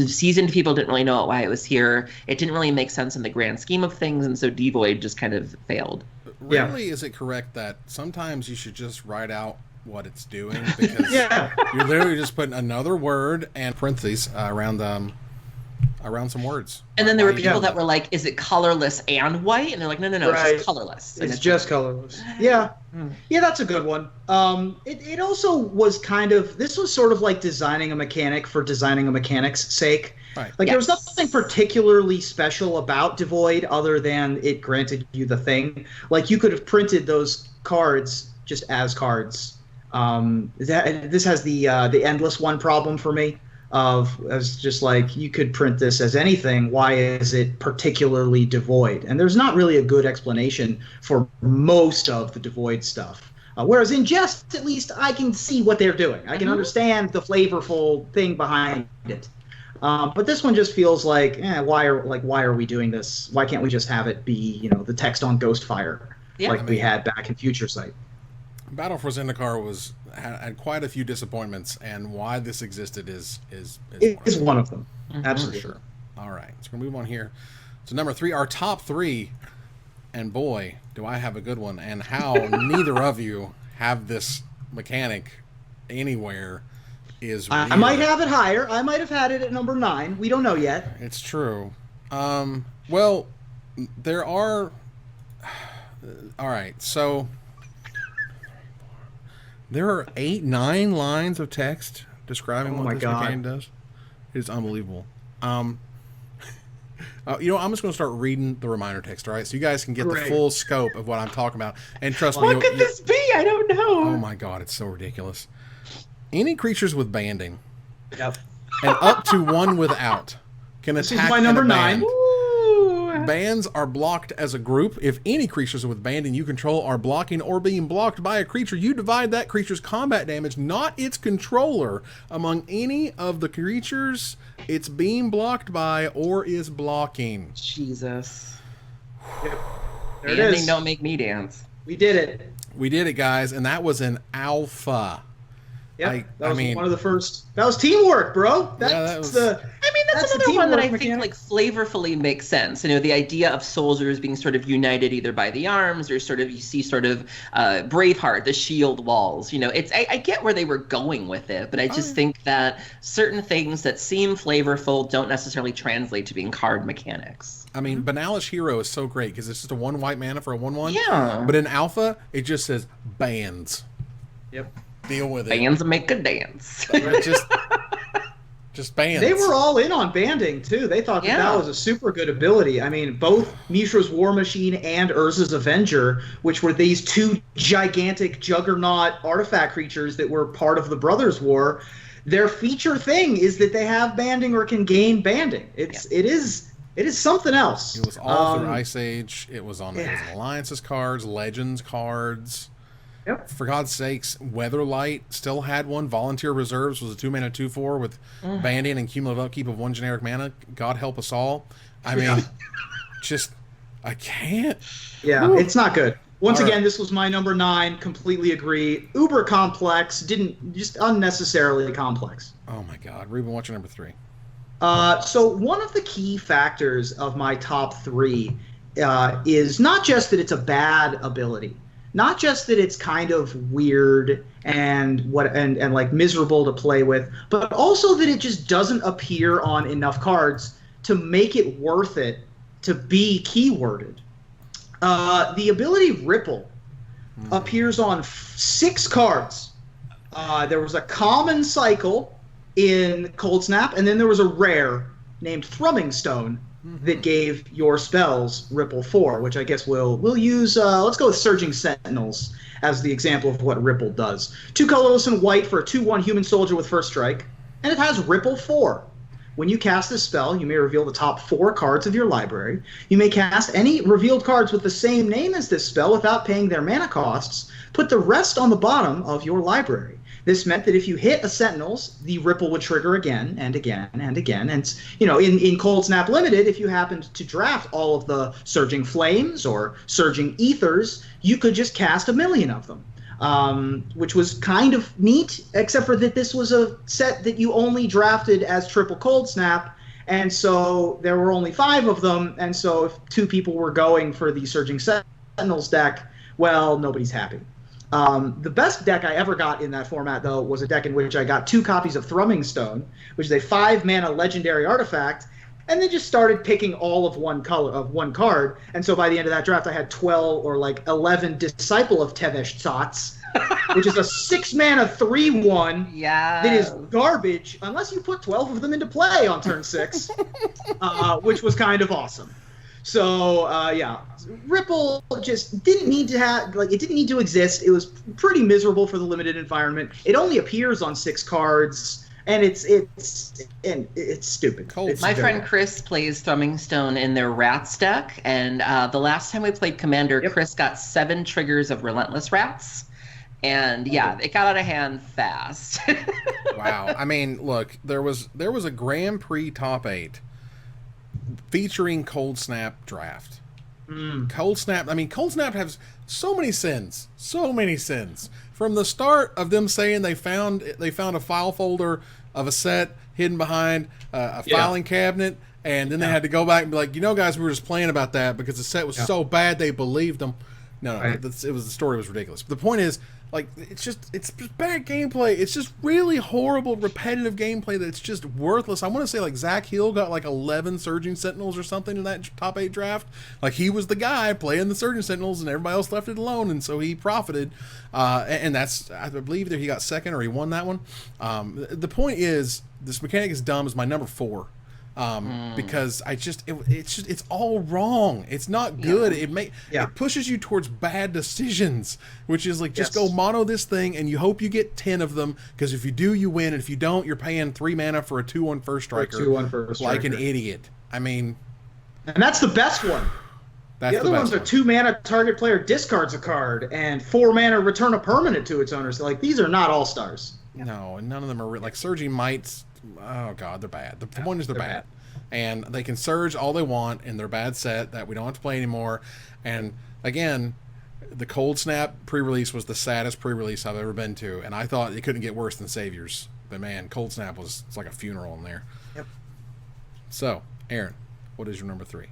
Seasoned people didn't really know why it was here. It didn't really make sense in the grand scheme of things, and so Devoid just kind of failed. Rarely is it correct that sometimes you should just write out what it's doing because you're literally just putting another word and parentheses around some words. And then there were people that were like, is it colorless and white? And they're like, no, it's just colorless. It's just colorless. Yeah. Yeah, that's a good one. It also was this was sort of like designing a mechanic for designing a mechanic's sake. Right. There was nothing particularly special about Devoid other than it granted you the thing. You could have printed those cards just as cards. This has the endless one problem for me. As just you could print this as anything. Why is it particularly Devoid? And there's not really a good explanation for most of the Devoid stuff. Whereas in Jest, at least I can see what they're doing. I can understand the flavorful thing behind it. But this one just feels like, why are we doing this? Why can't we just have it be, the text on Ghostfire we had back in Future Sight? Battle for Zendikar had quite a few disappointments, and why this existed is one of them. Absolutely. For sure. All right, so we're gonna move on here. So number 3, our top 3, and boy, do I have a good one. And how neither of you have this mechanic anywhere is weird. I might have it higher. I might have had it at number 9. We don't know yet. It's true. Well, there are. All right, so there are 9 lines of text describing what this mechanic does. It's unbelievable. I'm just going to start reading the reminder text, all right? So you guys can get the full scope of what I'm talking about. And trust me, what could this be? I don't know. Oh my god, it's so ridiculous. Any creatures with banding, yep, and up to 1 without, can attack. This is my number 9. Bands are blocked as a group. If any creatures with banding you control are blocking or being blocked by a creature, you divide that creature's combat damage, not its controller, among any of the creatures it's being blocked by or is blocking. Jesus. Yep. Banding don't make me dance. We did it. We did it, guys, and that was an alpha. Yeah, that was one of the first. That was teamwork, bro. That's another one that I think flavorfully makes sense. The idea of soldiers being sort of united either by the arms or you see Braveheart, the shield walls. I get where they were going with it, but I just think that certain things that seem flavorful don't necessarily translate to being card mechanics. I mean, Banalish Hero is so great because it's just a 1 white mana for a 1/1. Yeah. But in Alpha, it just says bands. Yep. Deal with it. Bands make a dance. Just bands. They were all in on banding, too. They thought that was a super good ability. I mean, both Mishra's War Machine and Urza's Avenger, which were these 2 gigantic juggernaut artifact creatures that were part of the Brothers' War, their feature thing is that they have banding or can gain banding. It is something else. It was all through Ice Age. It was on Alliances cards, Legends cards. Yep. For God's sakes, Weatherlight still had one. Volunteer Reserves was a 2-mana 2/4 with banding and cumulative upkeep of 1 generic mana. God help us all. I mean, I can't. Yeah, it's not good. Once again, this was my number 9. Completely agree. Uber complex. Just unnecessarily complex. Oh my God. Ruben, what's your number 3? So one of the key factors of my top 3 is not just that it's a bad ability. Not just that it's kind of weird and like miserable to play with, but also that it just doesn't appear on enough cards to make it worth it to be keyworded. The ability Ripple appears on 6 cards. There was a common cycle in Cold Snap, and then there was a rare named Thrumming Stone that gave your spells Ripple 4, which I guess we'll use. Let's go with Surging Sentinels as the example of what Ripple does. 2 colorless and white for a 2/1 human soldier with first strike, and it has Ripple 4. When you cast this spell, you may reveal the top 4 cards of your library. You may cast any revealed cards with the same name as this spell without paying their mana costs. Put the rest on the bottom of your library. This meant that if you hit a Sentinels, the Ripple would trigger again and again and again. And, in Cold Snap Limited, if you happened to draft all of the Surging Flames or Surging Ethers, you could just cast a million of them, which was kind of neat, except for that this was a set that you only drafted as triple Cold Snap, and so there were only 5 of them, and so if 2 people were going for the Surging Sentinels deck, well, nobody's happy. The best deck I ever got in that format, though, was a deck in which I got 2 copies of Thrumming Stone, which is a 5-mana legendary artifact, and then just started picking all of one card. And so by the end of that draft, I had 12 or 11 Disciple of Tevesh Tzotz, which is a 6-mana 3/1 that is garbage unless you put 12 of them into play on turn 6, which was kind of awesome. So, Ripple just didn't need to it didn't need to exist. It was pretty miserable for the limited environment. It only appears on 6 cards, and it's stupid. My friend Chris plays Thrumming Stone in their Rats deck, and the last time we played Commander, Chris got 7 triggers of Relentless Rats. And yeah, it got out of hand fast. Wow. I mean, look, there was a Grand Prix top 8 featuring Cold Snap draft. Cold Snap, I mean, Cold Snap has so many sins. From the start of them saying they found a file folder of a set hidden behind a filing cabinet, and then they had to go back and be like, guys, we were just playing about that because the set was so bad they believed them. No, the story was ridiculous. But the point is, like, it's just bad gameplay. It's just really horrible, repetitive gameplay that's just worthless. I want to say, like, Zach Hill got like 11 Surging Sentinels or something in that top 8 draft. Like, he was the guy playing the Surging Sentinels, and everybody else left it alone, and so he profited. And that's, I believe, either he got second or he won that one. The point is, this mechanic is dumb. Is my number 4. Because it's all wrong. It's not good. It pushes you towards bad decisions, which is like, just go mono this thing and you hope you get 10 of them, because if you do, you win, and if you don't, you're paying 3 mana for a 2/1 first striker, like an idiot. I mean, and that's the best one. The other ones are 2 mana, target player discards a card, and 4 mana, return a permanent to its owner. So, like, these are not all stars. No, and none of them are like Surging Mites. Oh god, they're bad. The point is they're bad. And they can surge all they want in their bad set that we don't have to play anymore. And again, the Cold Snap pre-release was the saddest pre-release I've ever been to, and I thought it couldn't get worse than Saviors. But man, Cold Snap it's like a funeral in there. Yep. So, Aaron, what is your number 3?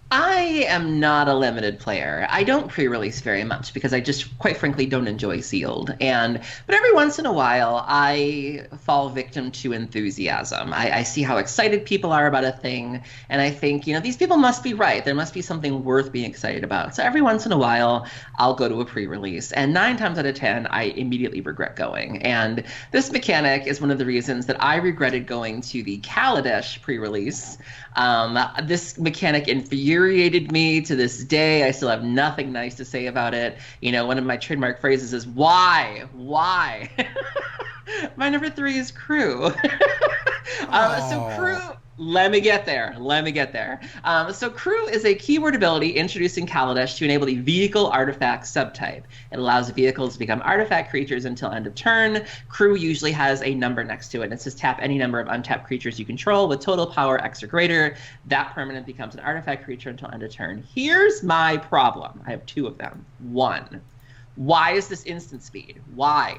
I am not a limited player. I don't pre-release very much because I just, quite frankly, don't enjoy sealed. But every once in a while, I fall victim to enthusiasm. I see how excited people are about a thing, and I think, these people must be right. There must be something worth being excited about. So every once in a while, I'll go to a pre-release, and 9 times out of 10, I immediately regret going. And this mechanic is one of the reasons that I regretted going to the Kaladesh pre-release. This mechanic infuriated me to this day. I still have nothing nice to say about it. One of my trademark phrases is, why? My number 3 is Crew. So Crew, let me get there. So Crew is a keyword ability introduced in Kaladesh to enable the vehicle artifact subtype. It allows vehicles to become artifact creatures until end of turn. Crew usually has a number next to it, and it says tap any number of untapped creatures you control with total power X or greater. That permanent becomes an artifact creature until end of turn. Here's my problem. I have 2 of them. 1, why is this instant speed? Why?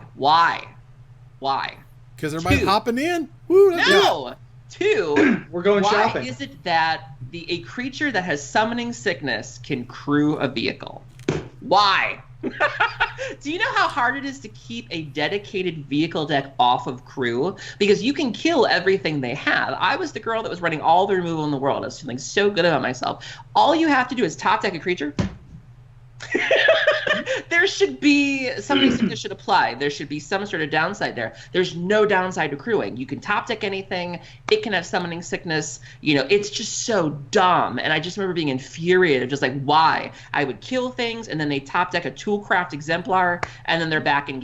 Because everybody's hopping in. Woo, no. 2, we're going shopping. Why is it that a creature that has summoning sickness can crew a vehicle? Why? Do you know how hard it is to keep a dedicated vehicle deck off of Crew? Because you can kill everything they have. I was the girl that was running all the removal in the world. I was feeling so good about myself. All you have to do is top deck a creature. There should be something that should apply. There should be some sort of downside there. There's no downside to crewing. You can top deck anything. It can have summoning sickness. It's just so dumb. And I just remember being infuriated, just like, why? I would kill things, and then they top deck a Toolcraft Exemplar, and then they're back in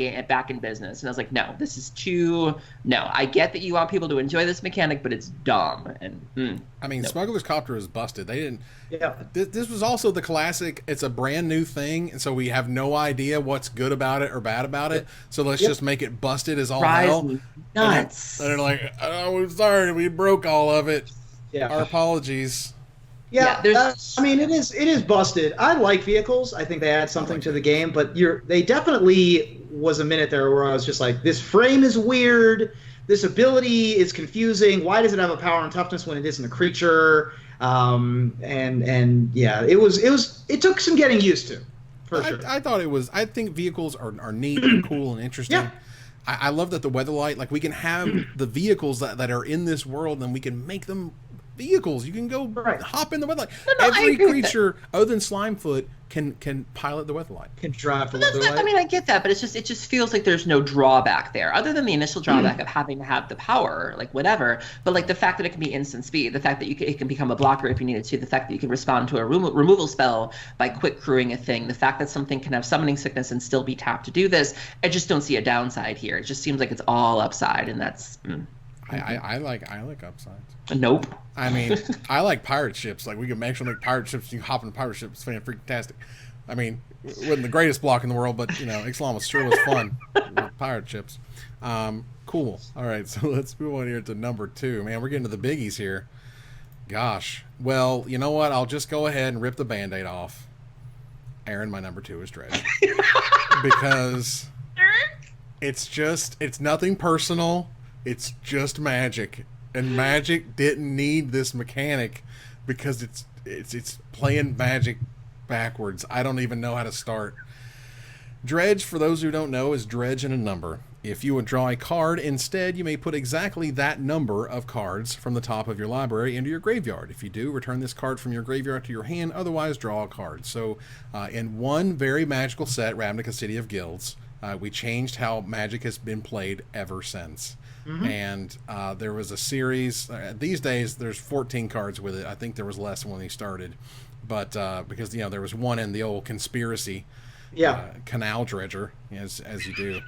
business. And I was like, no, this is too. No, I get that you want people to enjoy this mechanic, but it's dumb. And I mean, Smuggler's Copter is busted. They didn't. Yeah. This was also the classic. It's a brand new thing, and so we have no idea what's good about it or bad about it. So let's just make it busted as all hell. Nuts. And they're like, oh, we're sorry, we broke all of it. Yeah. Our apologies. Yeah, I mean, it is busted. I like vehicles. I think they add something to the game, but they definitely was a minute there where I was just like, this frame is weird. This ability is confusing. Why does it have a power and toughness when it isn't a creature? And yeah, it took some getting used to, for sure. I thought it was. I think vehicles are neat and cool and interesting. Yeah. I love that the Weatherlight, like, we can have the vehicles that are in this world, and we can make them vehicles. You can go hop in the Weatherlight. Every creature other than Slimefoot can pilot the Weatherlight. Can drive the Weatherlight. I mean, I get that, but it just feels like there's no drawback there, other than the initial drawback of having to have the power, like whatever. But like the fact that it can be instant speed, the fact that it can become a blocker if you needed to, the fact that you can respond to a removal spell by quick crewing a thing, the fact that something can have summoning sickness and still be tapped to do this, I just don't see a downside here. It just seems like it's all upside, and that's. I like upsides. Nope. I mean, I like pirate ships. Like, we can actually make pirate ships. You hop in pirate ships. It's fantastic. I mean, it wasn't the greatest block in the world, but Ixalan sure was fun with pirate ships. Cool. All right, so let's move on here to number 2. Man, we're getting to the biggies here. Gosh. Well, you know what? I'll just go ahead and rip the Band-Aid off. Aaron, my number 2 is Dredge. Because it's nothing personal. It's just Magic. And Magic didn't need this mechanic because it's playing Magic backwards. I don't even know how to start. Dredge, for those who don't know, is dredge and a number. If you would draw a card instead, you may put exactly that number of cards from the top of your library into your graveyard. If you do, return this card from your graveyard to your hand, otherwise draw a card. So in one very magical set, Ravnica City of Guilds, we changed how Magic has been played ever since. Mm-hmm. And there was a series, these days there's 14 cards with it. I think there was less when we started. But because there was one in the old conspiracy canal dredger, as you do.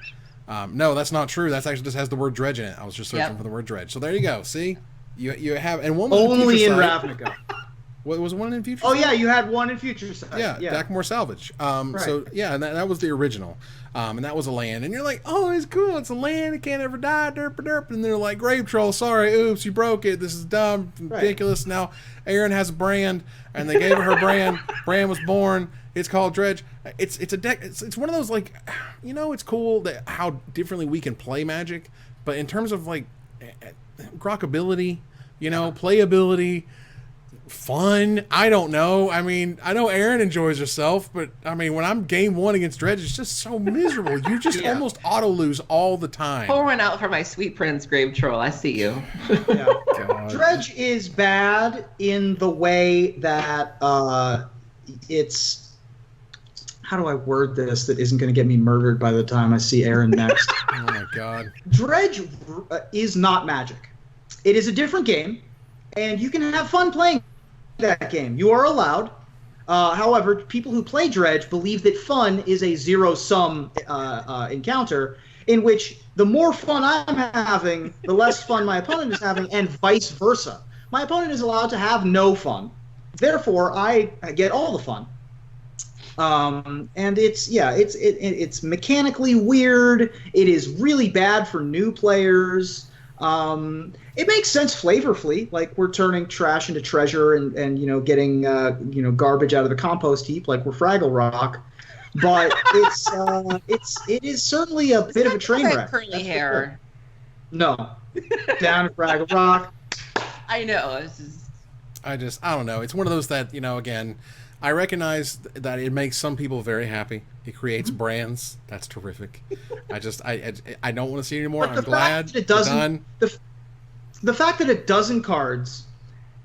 No, that's not true. That's actually just has the word dredge in it. I was just searching for the word dredge. So there you go. See, you have, and one was only in Ravnica. What was one in Future? Oh yeah, you had one in Future Sight. Yeah, Dakmore Salvage. Right. So yeah, and that was the original, and that was a land. And you're like, oh, it's cool. It's a land. It can't ever die. Derp derp. And they're like, Grave Troll. Sorry, oops, you broke it. This is dumb, ridiculous. Right. Now Aaron has a brand, and they gave her her brand. Brand was born. It's called Dredge. It's a deck. It's one of those, like, it's cool that how differently we can play Magic, but in terms of like grockability, playability, fun, I don't know. I mean, I know Aaron enjoys herself, but I mean, when I'm game 1 against Dredge, it's just so miserable. You just almost auto lose all the time. Pour one out for my sweet prince, Grave Troll. I see you. Yeah. Dredge is bad in the way that it's. How do I word this that isn't going to get me murdered by the time I see Aaron next? Oh my God. Dredge is not Magic. It is a different game, and you can have fun playing that game. You are allowed. However, people who play Dredge believe that fun is a zero-sum encounter in which the more fun I'm having, the less fun my opponent is having, and vice versa. My opponent is allowed to have no fun. Therefore, I get all the fun. And it's mechanically weird. It is really bad for new players. It makes sense flavorfully, like we're turning trash into treasure and getting garbage out of the compost heap, like we're Fraggle Rock. But it is certainly a bit of a train wreck. Curly hair. No, down at Fraggle Rock. I know. I don't know. It's one of those that again. I recognize that it makes some people very happy. It creates brands. That's terrific. I don't want to see it anymore. I'm glad it doesn't. The fact that it doesn't cards,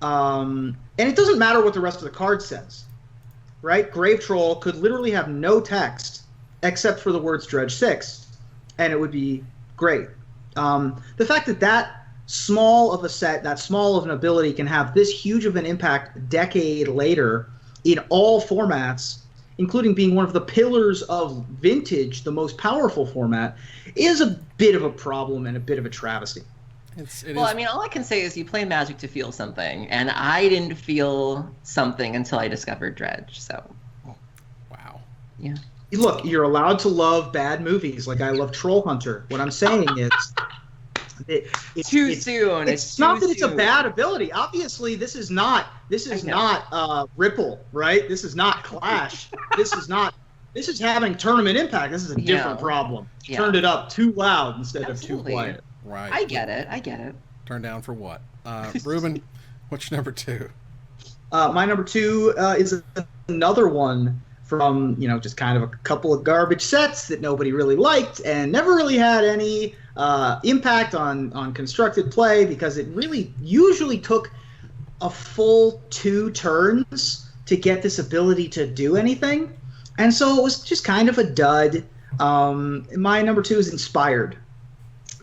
and it doesn't matter what the rest of the card says, right? Grave Troll could literally have no text except for the words Dredge 6, and it would be great. The fact that small of a set, that small of an ability can have this huge of an impact a decade later in all formats, including being one of the pillars of Vintage, the most powerful format, is a bit of a problem and a bit of a travesty. I mean, all I can say is you play Magic to feel something, and I didn't feel something until I discovered Dredge, so. Wow. Yeah. Look, you're allowed to love bad movies, like I love Troll Hunter. What I'm saying is... It's too soon. It's not that it's a bad ability. Obviously, this is not Ripple, right? This is not Clash. This is having tournament impact. This is a different problem. Turned it up too loud instead of too quiet. Right. I get it. Turn down for what? Ruben, what's your number 2? My number 2 is another one from just kind of a couple of garbage sets that nobody really liked and never really had any impact on constructed play, because it really usually took a full 2 turns to get this ability to do anything, and so it was just kind of a dud. My number 2 is Inspired.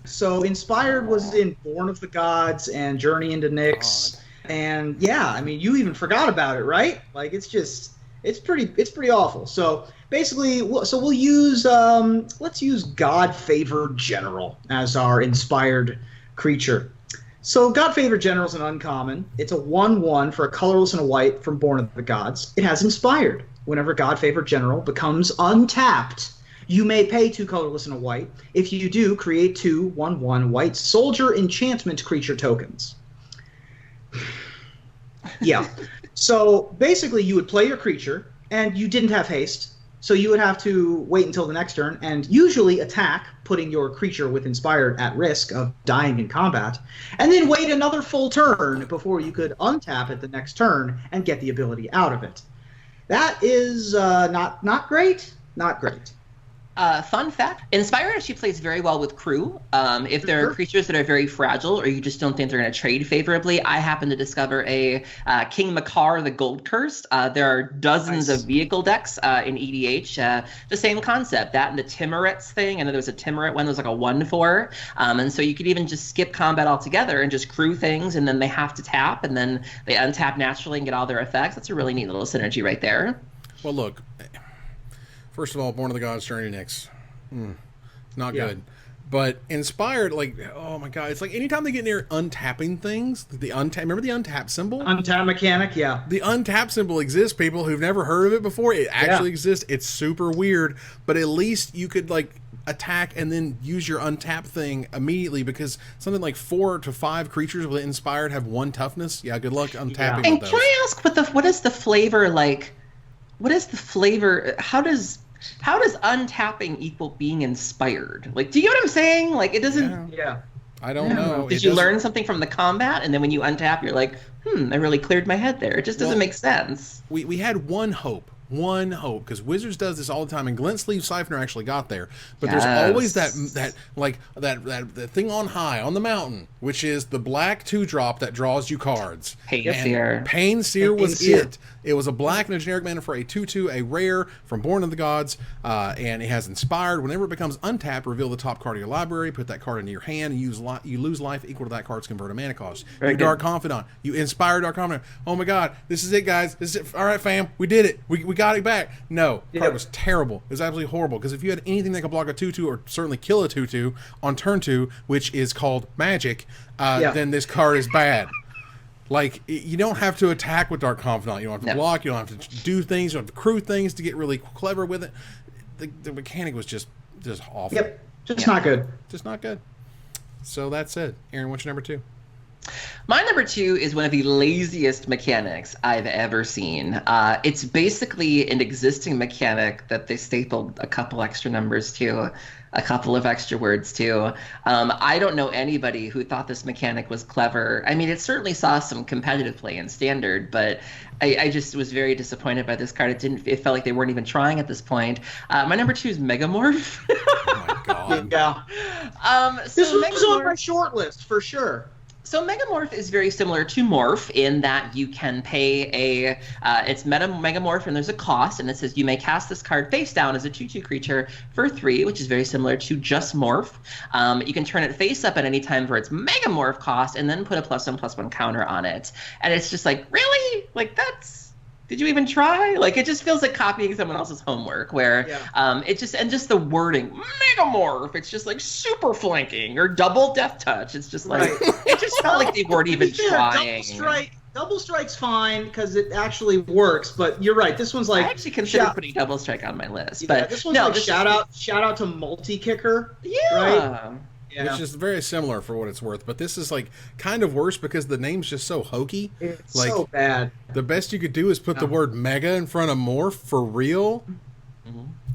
So Inspired was in Born of the Gods and Journey into Nyx, and I mean, you even forgot about it, right? Like it's pretty awful. So basically, we'll use let's use God-favored General as our inspired creature. So God Favored General is an uncommon. It's a 1/1 for a colorless and a white from Born of the Gods. It has Inspired. Whenever God Favored General becomes untapped, you may pay 2 colorless and a white. If you do, create 2 1/1 white soldier enchantment creature tokens. Yeah. So basically you would play your creature, and you didn't have haste, so you would have to wait until the next turn and usually attack, putting your creature with Inspired at risk of dying in combat, and then wait another full turn before you could untap it the next turn and get the ability out of it. That is not great. Not great. Fun fact, Inspired actually plays very well with crew. If there are creatures that are very fragile or you just don't think they're going to trade favorably, I happen to discover a King Makar the Gold Cursed. There are dozens of vehicle decks in EDH. The same concept, that and the Timorets thing. I know there was a Timoret one that was like a 1/4. And so you could even just skip combat altogether and just crew things, and then they have to tap, and then they untap naturally and get all their effects. That's a really neat little synergy right there. Well, look. First of all, Born of the Gods, Journey Nyx. Not good. But Inspired, like, oh my god, it's like anytime they get near untapping things, remember the untap symbol? Untap mechanic, yeah. The untap symbol exists, people who've never heard of it before. It actually exists. It's super weird, but at least you could, like, attack and then use your untap thing immediately, because something like 4 to 5 creatures with Inspired have 1 toughness. Yeah, good luck untapping And with those. can I ask, what is the flavor like? What is the flavor? How does untapping equal being inspired? Like, do you get what I'm saying? Like, it doesn't. Yeah. I don't know. Did you learn something from the combat, and then when you untap, you're like, I really cleared my head there. It just doesn't make sense. We had one hope, because Wizards does this all the time, and Glint Sleeve Siphoner actually got there. But there's always that thing on high on the mountain, which is the black 2-drop that draws you cards. Pain Seer was it. It was a black and a generic mana for a 2/2, a rare from Born of the Gods, and it has Inspired. Whenever it becomes untapped, reveal the top card of your library, put that card into your hand, and you lose life equal to that card's converted mana cost. Dark Confidant. You Inspire Dark Confidant. Oh my god, this is it, guys. This is it. All right, fam, we did it. We got it back. No, card was terrible. It was absolutely horrible, because if you had anything that could block a 2/2 or certainly kill a 2/2 on turn 2, which is called magic, then this card is bad. Like, you don't have to attack with Dark Confidant. You don't have to block. You don't have to do things. You don't have to crew things to get really clever with it. The mechanic was just awful. Yep, just not good. Just not good. So that's it. Aaron, what's your number 2? My number 2 is one of the laziest mechanics I've ever seen. It's basically an existing mechanic that they stapled a couple extra numbers to, a couple of extra words to. I don't know anybody who thought this mechanic was clever. I mean, it certainly saw some competitive play in Standard, but I just was very disappointed by this card. It felt like they weren't even trying at this point. My number 2 is Megamorph. Oh my god. This was on my short list for sure. So Megamorph is very similar to Morph in that you can pay it's Megamorph, and there's a cost, and it says you may cast this card face down as a 2/2 creature for 3, which is very similar to just Morph. You can turn it face up at any time for its Megamorph cost, and then put a +1/+1 counter on it. And it's just like, really? Like, did you even try? Like, it just feels like copying someone else's homework, where it just the wording, Megamorph, it's just like super flanking or double death touch. It's just like, it just felt like they weren't even trying. Double Strike's fine because it actually works, but you're right. This one's like, I actually considered putting Double Strike on my list, but this one's like shout out to Multi Kicker. Yeah. Right? Which is very similar for what it's worth, but this is like kind of worse because the name's just so hokey. It's like, so bad. The best you could do is put the word mega in front of morph for real.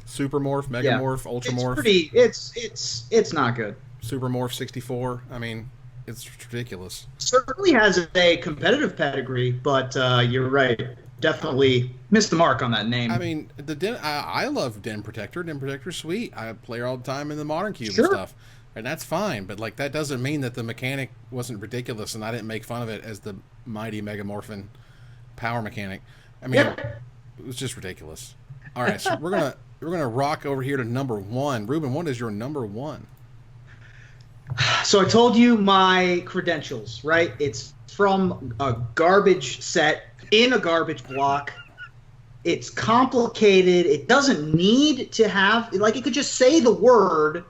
Super morph, mega morph, ultra morph. It's not good. Super morph 64. I mean, it's ridiculous. Certainly has a competitive pedigree, but you're right. Definitely missed the mark on that name. I mean, I love Den Protector. Den Protector's sweet. I play her all the time in the Modern Cube and stuff. And that's fine, but like that doesn't mean that the mechanic wasn't ridiculous and I didn't make fun of it as the mighty Megamorphin power mechanic. I mean, it was just ridiculous. All right, so we're gonna rock over here to number 1. Ruben, what is your number 1? So I told you my credentials, right? It's from a garbage set in a garbage block. It's complicated. It doesn't need to have, like, it could just say the words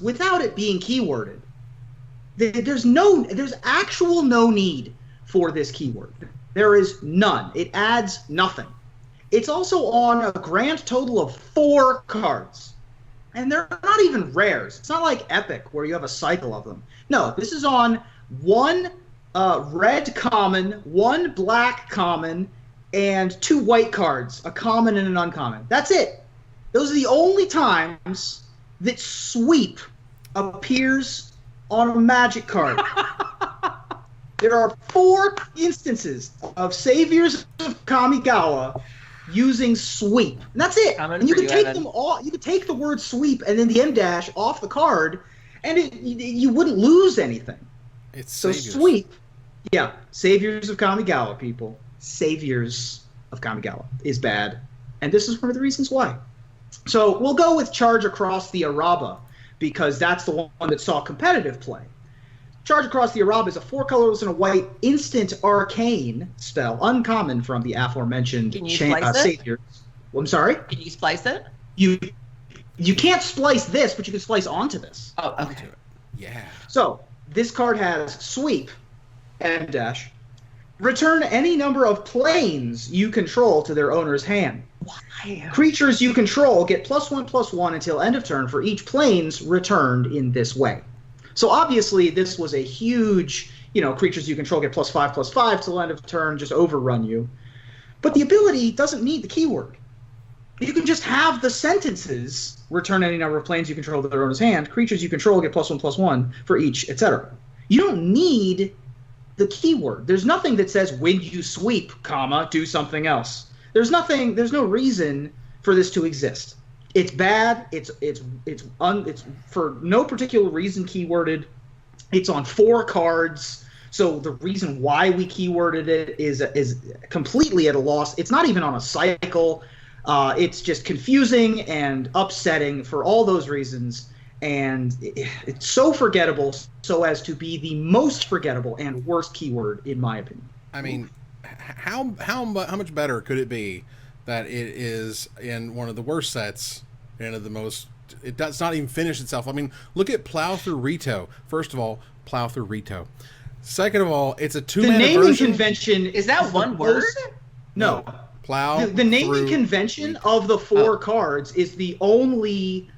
without it being keyworded. There's actual no need for this keyword. There is none. It adds nothing. It's also on a grand total of 4 cards. And they're not even rares. It's not like Epic where you have a cycle of them. No, this is on 1 red common, 1 black common, and 2 white cards, a common and an uncommon. That's it. Those are the only times that sweep appears on a Magic card. There are 4 instances of Saviors of Kamigawa using sweep. And that's it. And you can take them all. You could take the word sweep and then the M dash off the card, and you wouldn't lose anything. It's so Saviors. Sweep. Yeah, Saviors of Kamigawa, people. Saviors of Kamigawa is bad, and this is one of the reasons why. So we'll go with Charge Across the Araba, because that's the one that saw competitive play. Charge Across the Araba is a 4 colorless and a white instant arcane spell, uncommon from the aforementioned Saviors. Well, I'm sorry? Can you splice it? You can't splice this, but you can splice onto this. Oh, okay. Yeah. So this card has Sweep, M dash. Return any number of planes you control to their owner's hand. Why? Creatures you control get +1/+1 until end of turn for each planes returned in this way. So obviously this was a huge, creatures you control get +5/+5 till end of turn, just overrun you. But the ability doesn't need the keyword. You can just have the sentences, return any number of planes you control to their owner's hand, creatures you control get +1/+1 for each, etc. You don't need the keyword. There's nothing that says when you sweep, do something else. There's no reason for this to exist. It's bad. It's for no particular reason keyworded. It's on 4 cards. So the reason why we keyworded it is completely at a loss. It's not even on a cycle. It's just confusing and upsetting for all those reasons. And it's so forgettable, so as to be the most forgettable and worst keyword in my opinion. I mean, how much better could it be that it is in one of the worst sets and of the most? It does not even finish itself. I mean, look at Plow Through Rito. First of all, Plow Through Rito. Second of all, it's a 2-mana version. The naming convention is that one word? No. Plow. The naming convention of the 4 cards is the only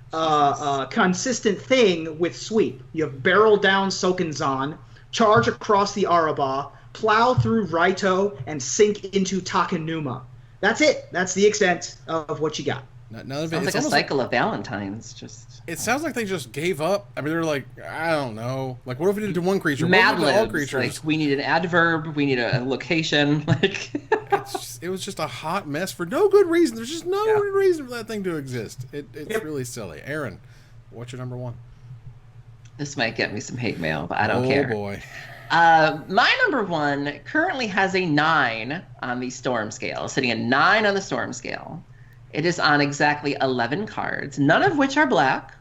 consistent thing with sweep. You have Barrel Down Sokenzan, Charge Across the Araba, Plow Through Raito, and Sink into Takenuma. That's it. That's the extent of what you got. None of it. Sounds like a cycle of Valentines. It sounds like they just gave up. I mean, they're like, I don't know. Like, what if we did it to one creature? Mad What if we did all Libs. creatures? Like, we need an adverb. We need a location. Like, it was just a hot mess for no good reason. There's just no reason for that thing to exist. It's really silly. Aaron, what's your number 1? This might get me some hate mail, but I don't care. Oh boy. My number 1 currently has a 9 on the Storm scale, sitting at 9 on the Storm scale. It is on exactly 11 cards, none of which are black,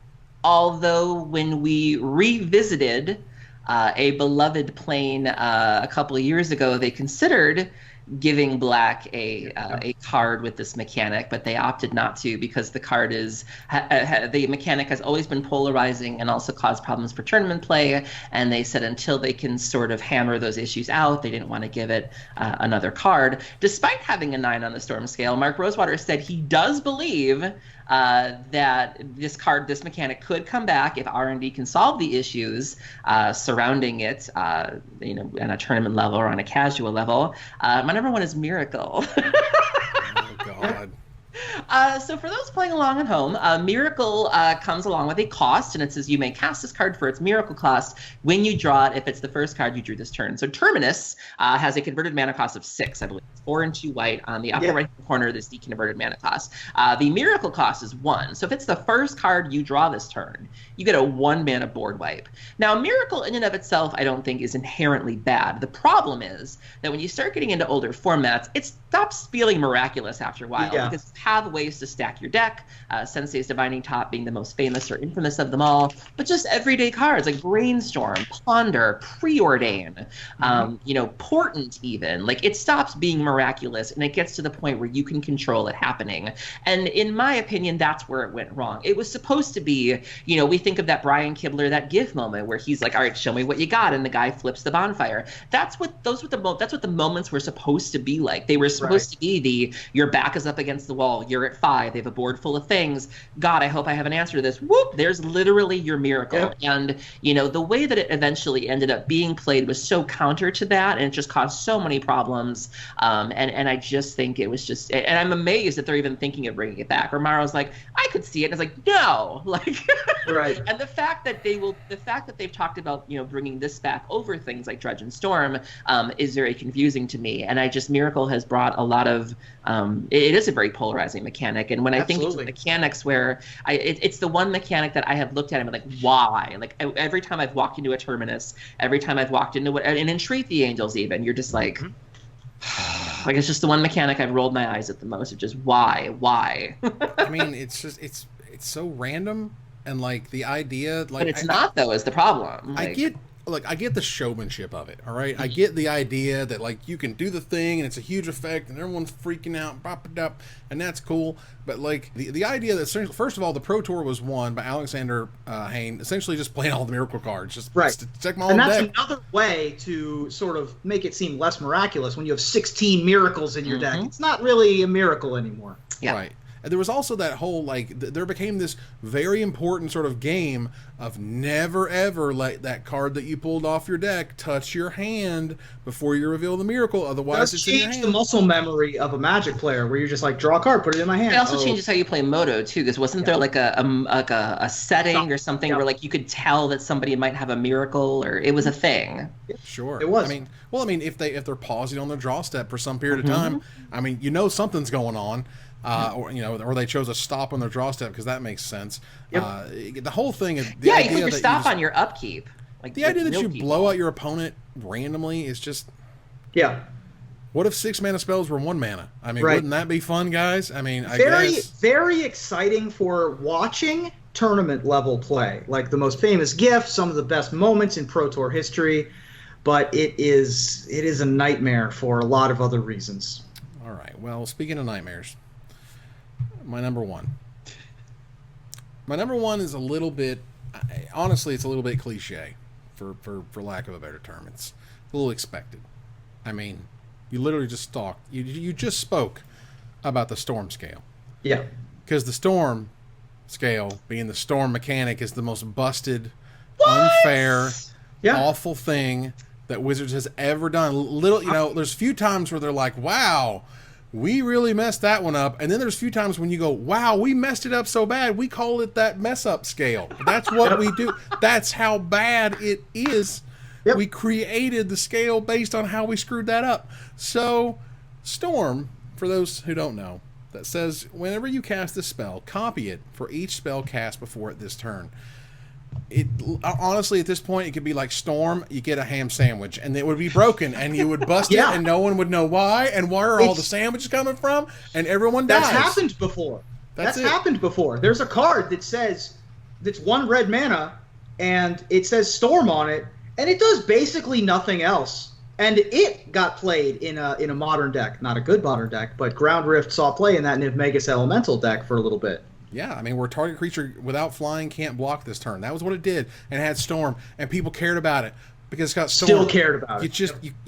although when we revisited a beloved plane a couple of years ago, they considered giving black a card with this mechanic, but they opted not to because the card is the mechanic has always been polarizing and also caused problems for tournament play, and they said until they can sort of hammer those issues out, they didn't want to give it another card. Despite having a 9 on the Storm scale, Mark Rosewater said he does believe that this mechanic could come back if R&D can solve the issues surrounding it, on a tournament level or on a casual level. My number 1 is Miracle. Oh God. So for those playing along at home, Miracle comes along with a cost, and it says you may cast this card for its Miracle cost when you draw it if it's the first card you drew this turn. So Terminus has a converted mana cost of 6, I believe. 4 and 2 white on the upper right corner. This is the converted mana cost. The Miracle cost is 1. So if it's the first card you draw this turn, you get a 1 mana board wipe. Now, Miracle in and of itself, I don't think is inherently bad. The problem is that when you start getting into older formats, it stops feeling miraculous after a while because pathways ways to stack your deck, Sensei's Divining Top being the most famous or infamous of them all, but just everyday cards like Brainstorm, Ponder, Preordain, you know, Portent even. Like, it stops being miraculous and it gets to the point where you can control it happening. And in my opinion, that's where it went wrong. It was supposed to be, you know, we think of that Brian Kibler, that GIF moment where he's like, all right, show me what you got, and the guy flips the bonfire. That's what the moments were supposed to be like. They were supposed to be the, your back is up against the wall, you're at 5, they have a board full of things. God, I hope I have an answer to this. Whoop, there's literally your miracle. Yep. And, you know, the way that it eventually ended up being played was so counter to that, and it just caused so many problems. And I just think it was just, and I'm amazed that they're even thinking of bringing it back. Or Maro's like, I could see it. And it's like, no, like, right. And the fact that they've talked about, you know, bringing this back over things like Dredge and Storm is very confusing to me. And I just, Miracle has brought a lot of, it is a very polarizing mechanic. And when I think it's mechanics where it's the one mechanic that I have looked at and been like, why? Like, every time I've walked into a Terminus, every time I've walked into and Entreat the Angels even, you're just like, like, it's just the one mechanic I've rolled my eyes at the most. It's just why? I mean, it's just it's so random, and like the idea, like, but it's not though, is the problem. Like, I get the showmanship of it, all right? I get the idea that, like, you can do the thing and it's a huge effect and everyone's freaking out, and that's cool. But, like, the idea that, first of all, the Pro Tour was won by Alexander Hayne, essentially just playing all the Miracle cards. Just check my own deck. And that's another way to sort of make it seem less miraculous when you have 16 miracles in your deck. It's not really a miracle anymore. Yeah. Right. And there was also that whole, like, there became this very important sort of game of never ever let that card that you pulled off your deck touch your hand before you reveal the miracle. Otherwise, it's in your hand. Change the muscle memory of a Magic player, where you're just like, draw a card, put it in my hand. It also changes how you play Moto too, because wasn't there like a setting or something where, like, you could tell that somebody might have a miracle, or it was a thing? Sure, it was. I mean, if they're pausing on their draw step for some period of time, I mean, you know something's going on. Or, you know, or they chose a stop on their draw step because that makes sense. The whole thing is you put your stop on your upkeep. Like, the idea that you blow out your opponent randomly is just What if 6 mana spells were 1 mana? I mean, wouldn't that be fun, guys? I mean, I guess very exciting for watching tournament level play. Like, the most famous gift, some of the best moments in Pro Tour history, but it is a nightmare for a lot of other reasons. All right. Well, speaking of nightmares, my number one is a little bit, honestly, it's a little bit cliche, for lack of a better term. It's a little expected. I mean, you literally just talked, you just spoke about the Storm scale. Yeah. Because the Storm scale, being the Storm mechanic, is the most busted, unfair, awful thing that Wizards has ever done. There's a few times where they're like, wow, we really messed that one up. And then there's a few times when you go, wow, we messed it up so bad, we call it that mess up scale. That's what we do. That's how bad it is. Yep. We created the scale based on how we screwed that up. So, Storm, for those who don't know, that says whenever you cast this spell, copy it for each spell cast before it this turn. It honestly, at this point, it could be like Storm, you get a ham sandwich, and it would be broken, and you would bust it, and no one would know why, and where are all the sandwiches coming from, and everyone dies. That's happened before. That's happened before. There's a card that says, that's 1 red mana, and it says Storm on it, and it does basically nothing else. And it got played in a modern deck. Not a good modern deck, but Ground Rift saw play in that Niv Magus Elemental deck for a little bit. Yeah, I mean, where target creature without flying can't block this turn. That was what it did, and it had Storm, and people cared about it because it's got Storm. Still cared about it.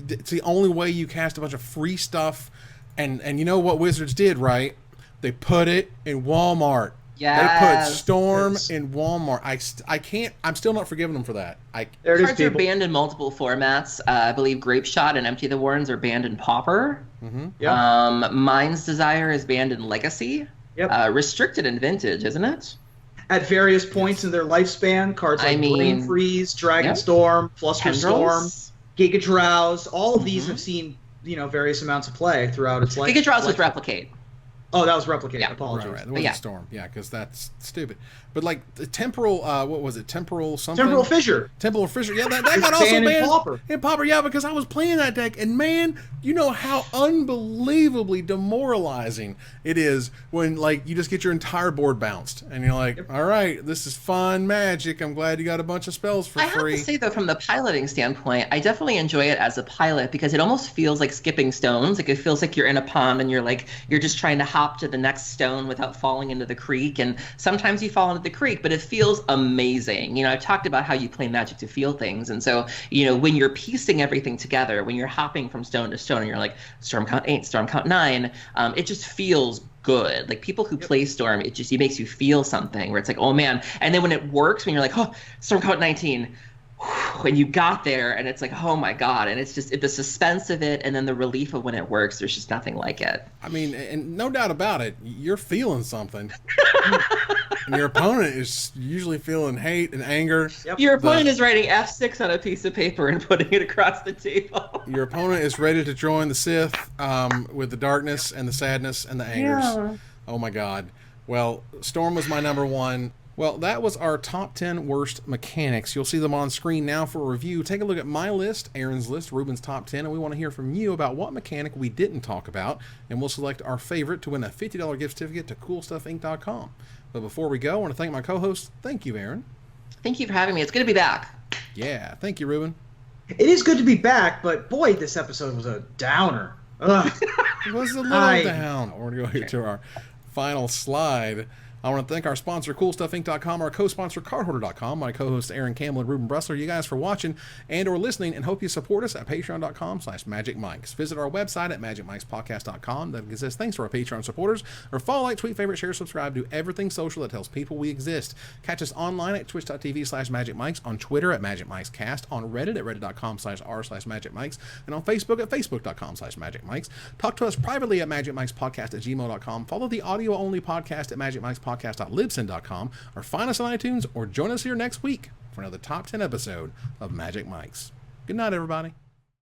It's the only way you cast a bunch of free stuff, and you know what Wizards did, right? They put it in Walmart. Yes. They put Storm in Walmart. I can't. I'm still not forgiving them for that. Cards are banned in multiple formats. I believe Grape Shot and Empty the Warrens are banned in Pauper. Mm-hmm. Yeah. Mind's Desire is banned in Legacy. Yep. Restricted in Vintage, isn't it? At various points in their lifespan, cards like Brain Freeze, Dragon Storm, Fluster Storm, Giga Drowse, all of these have seen various amounts of play throughout its life. Giga Drowse with Replicate. Oh, that was Replicate. Yeah. Apologies. Right. It wasn't Storm. Yeah, because that's stupid. But like the temporal, what was it? Temporal something? Temporal Fissure. Temporal Fissure. Yeah, that got also banned in Pauper. in Pauper. Yeah, because I was playing that deck, and man, you know how unbelievably demoralizing it is when like you just get your entire board bounced, and you're like, all right, this is fun magic. I'm glad you got a bunch of spells for free. I have to say though, from the piloting standpoint, I definitely enjoy it as a pilot because it almost feels like skipping stones. Like it feels like you're in a pond and you're just trying to hop to the next stone without falling into the creek. And sometimes you fall into the creek, but it feels amazing. You know, I've talked about how you play Magic to feel things. And so, you know, when you're piecing everything together, when you're hopping from stone to stone and you're like, storm count 8, storm count 9, it just feels good. Like people who play Storm, it makes you feel something where it's like, oh man. And then when it works, when you're like, oh, storm count 19, when you got there and it's like, oh my God. And it's just the suspense of it and then the relief of when it works, there's just nothing like it. I mean, and no doubt about it, you're feeling something. And your opponent is usually feeling hate and anger. Yep. Your opponent is writing F6 on a piece of paper and putting it across the table. Your opponent is ready to join the Sith with the darkness and the sadness and the angers. Yeah. Oh my God. Well, Storm was my number one. Well, that was our top 10 worst mechanics. You'll see them on screen now for a review. Take a look at my list, Aaron's list, Ruben's top 10, and we want to hear from you about what mechanic we didn't talk about, and we'll select our favorite to win a $50 gift certificate to CoolStuffInc.com. But before we go, I want to thank my co-host. Thank you, Aaron. Thank you for having me. It's good to be back. Yeah, thank you, Ruben. It is good to be back, but boy, this episode was a downer. Ugh. It was a little down. We're going to go here to our final slide. I want to thank our sponsor, CoolStuffInc.com, our co-sponsor, CardHoarder.com, my co-hosts, Aaron Campbell and Ruben Bressler, you guys for watching and or listening, and hope you support us at patreon.com/MagicMikes. Visit our website at magicmikespodcast.com. That exists thanks to our Patreon supporters. Or follow, like, tweet, favorite, share, subscribe, do everything social that tells people we exist. Catch us online at twitch.tv/MagicMikes, on Twitter at MagicMikesCast, on Reddit at reddit.com/r/MagicMikes, and on Facebook at facebook.com/MagicMikes. Talk to us privately at magicmikespodcast@gmail.com. Follow the audio-only podcast at magicmikespodcast.libsyn.com, or find us on iTunes, or join us here next week for another top 10 episode of Magic Mikes. Good night, everybody.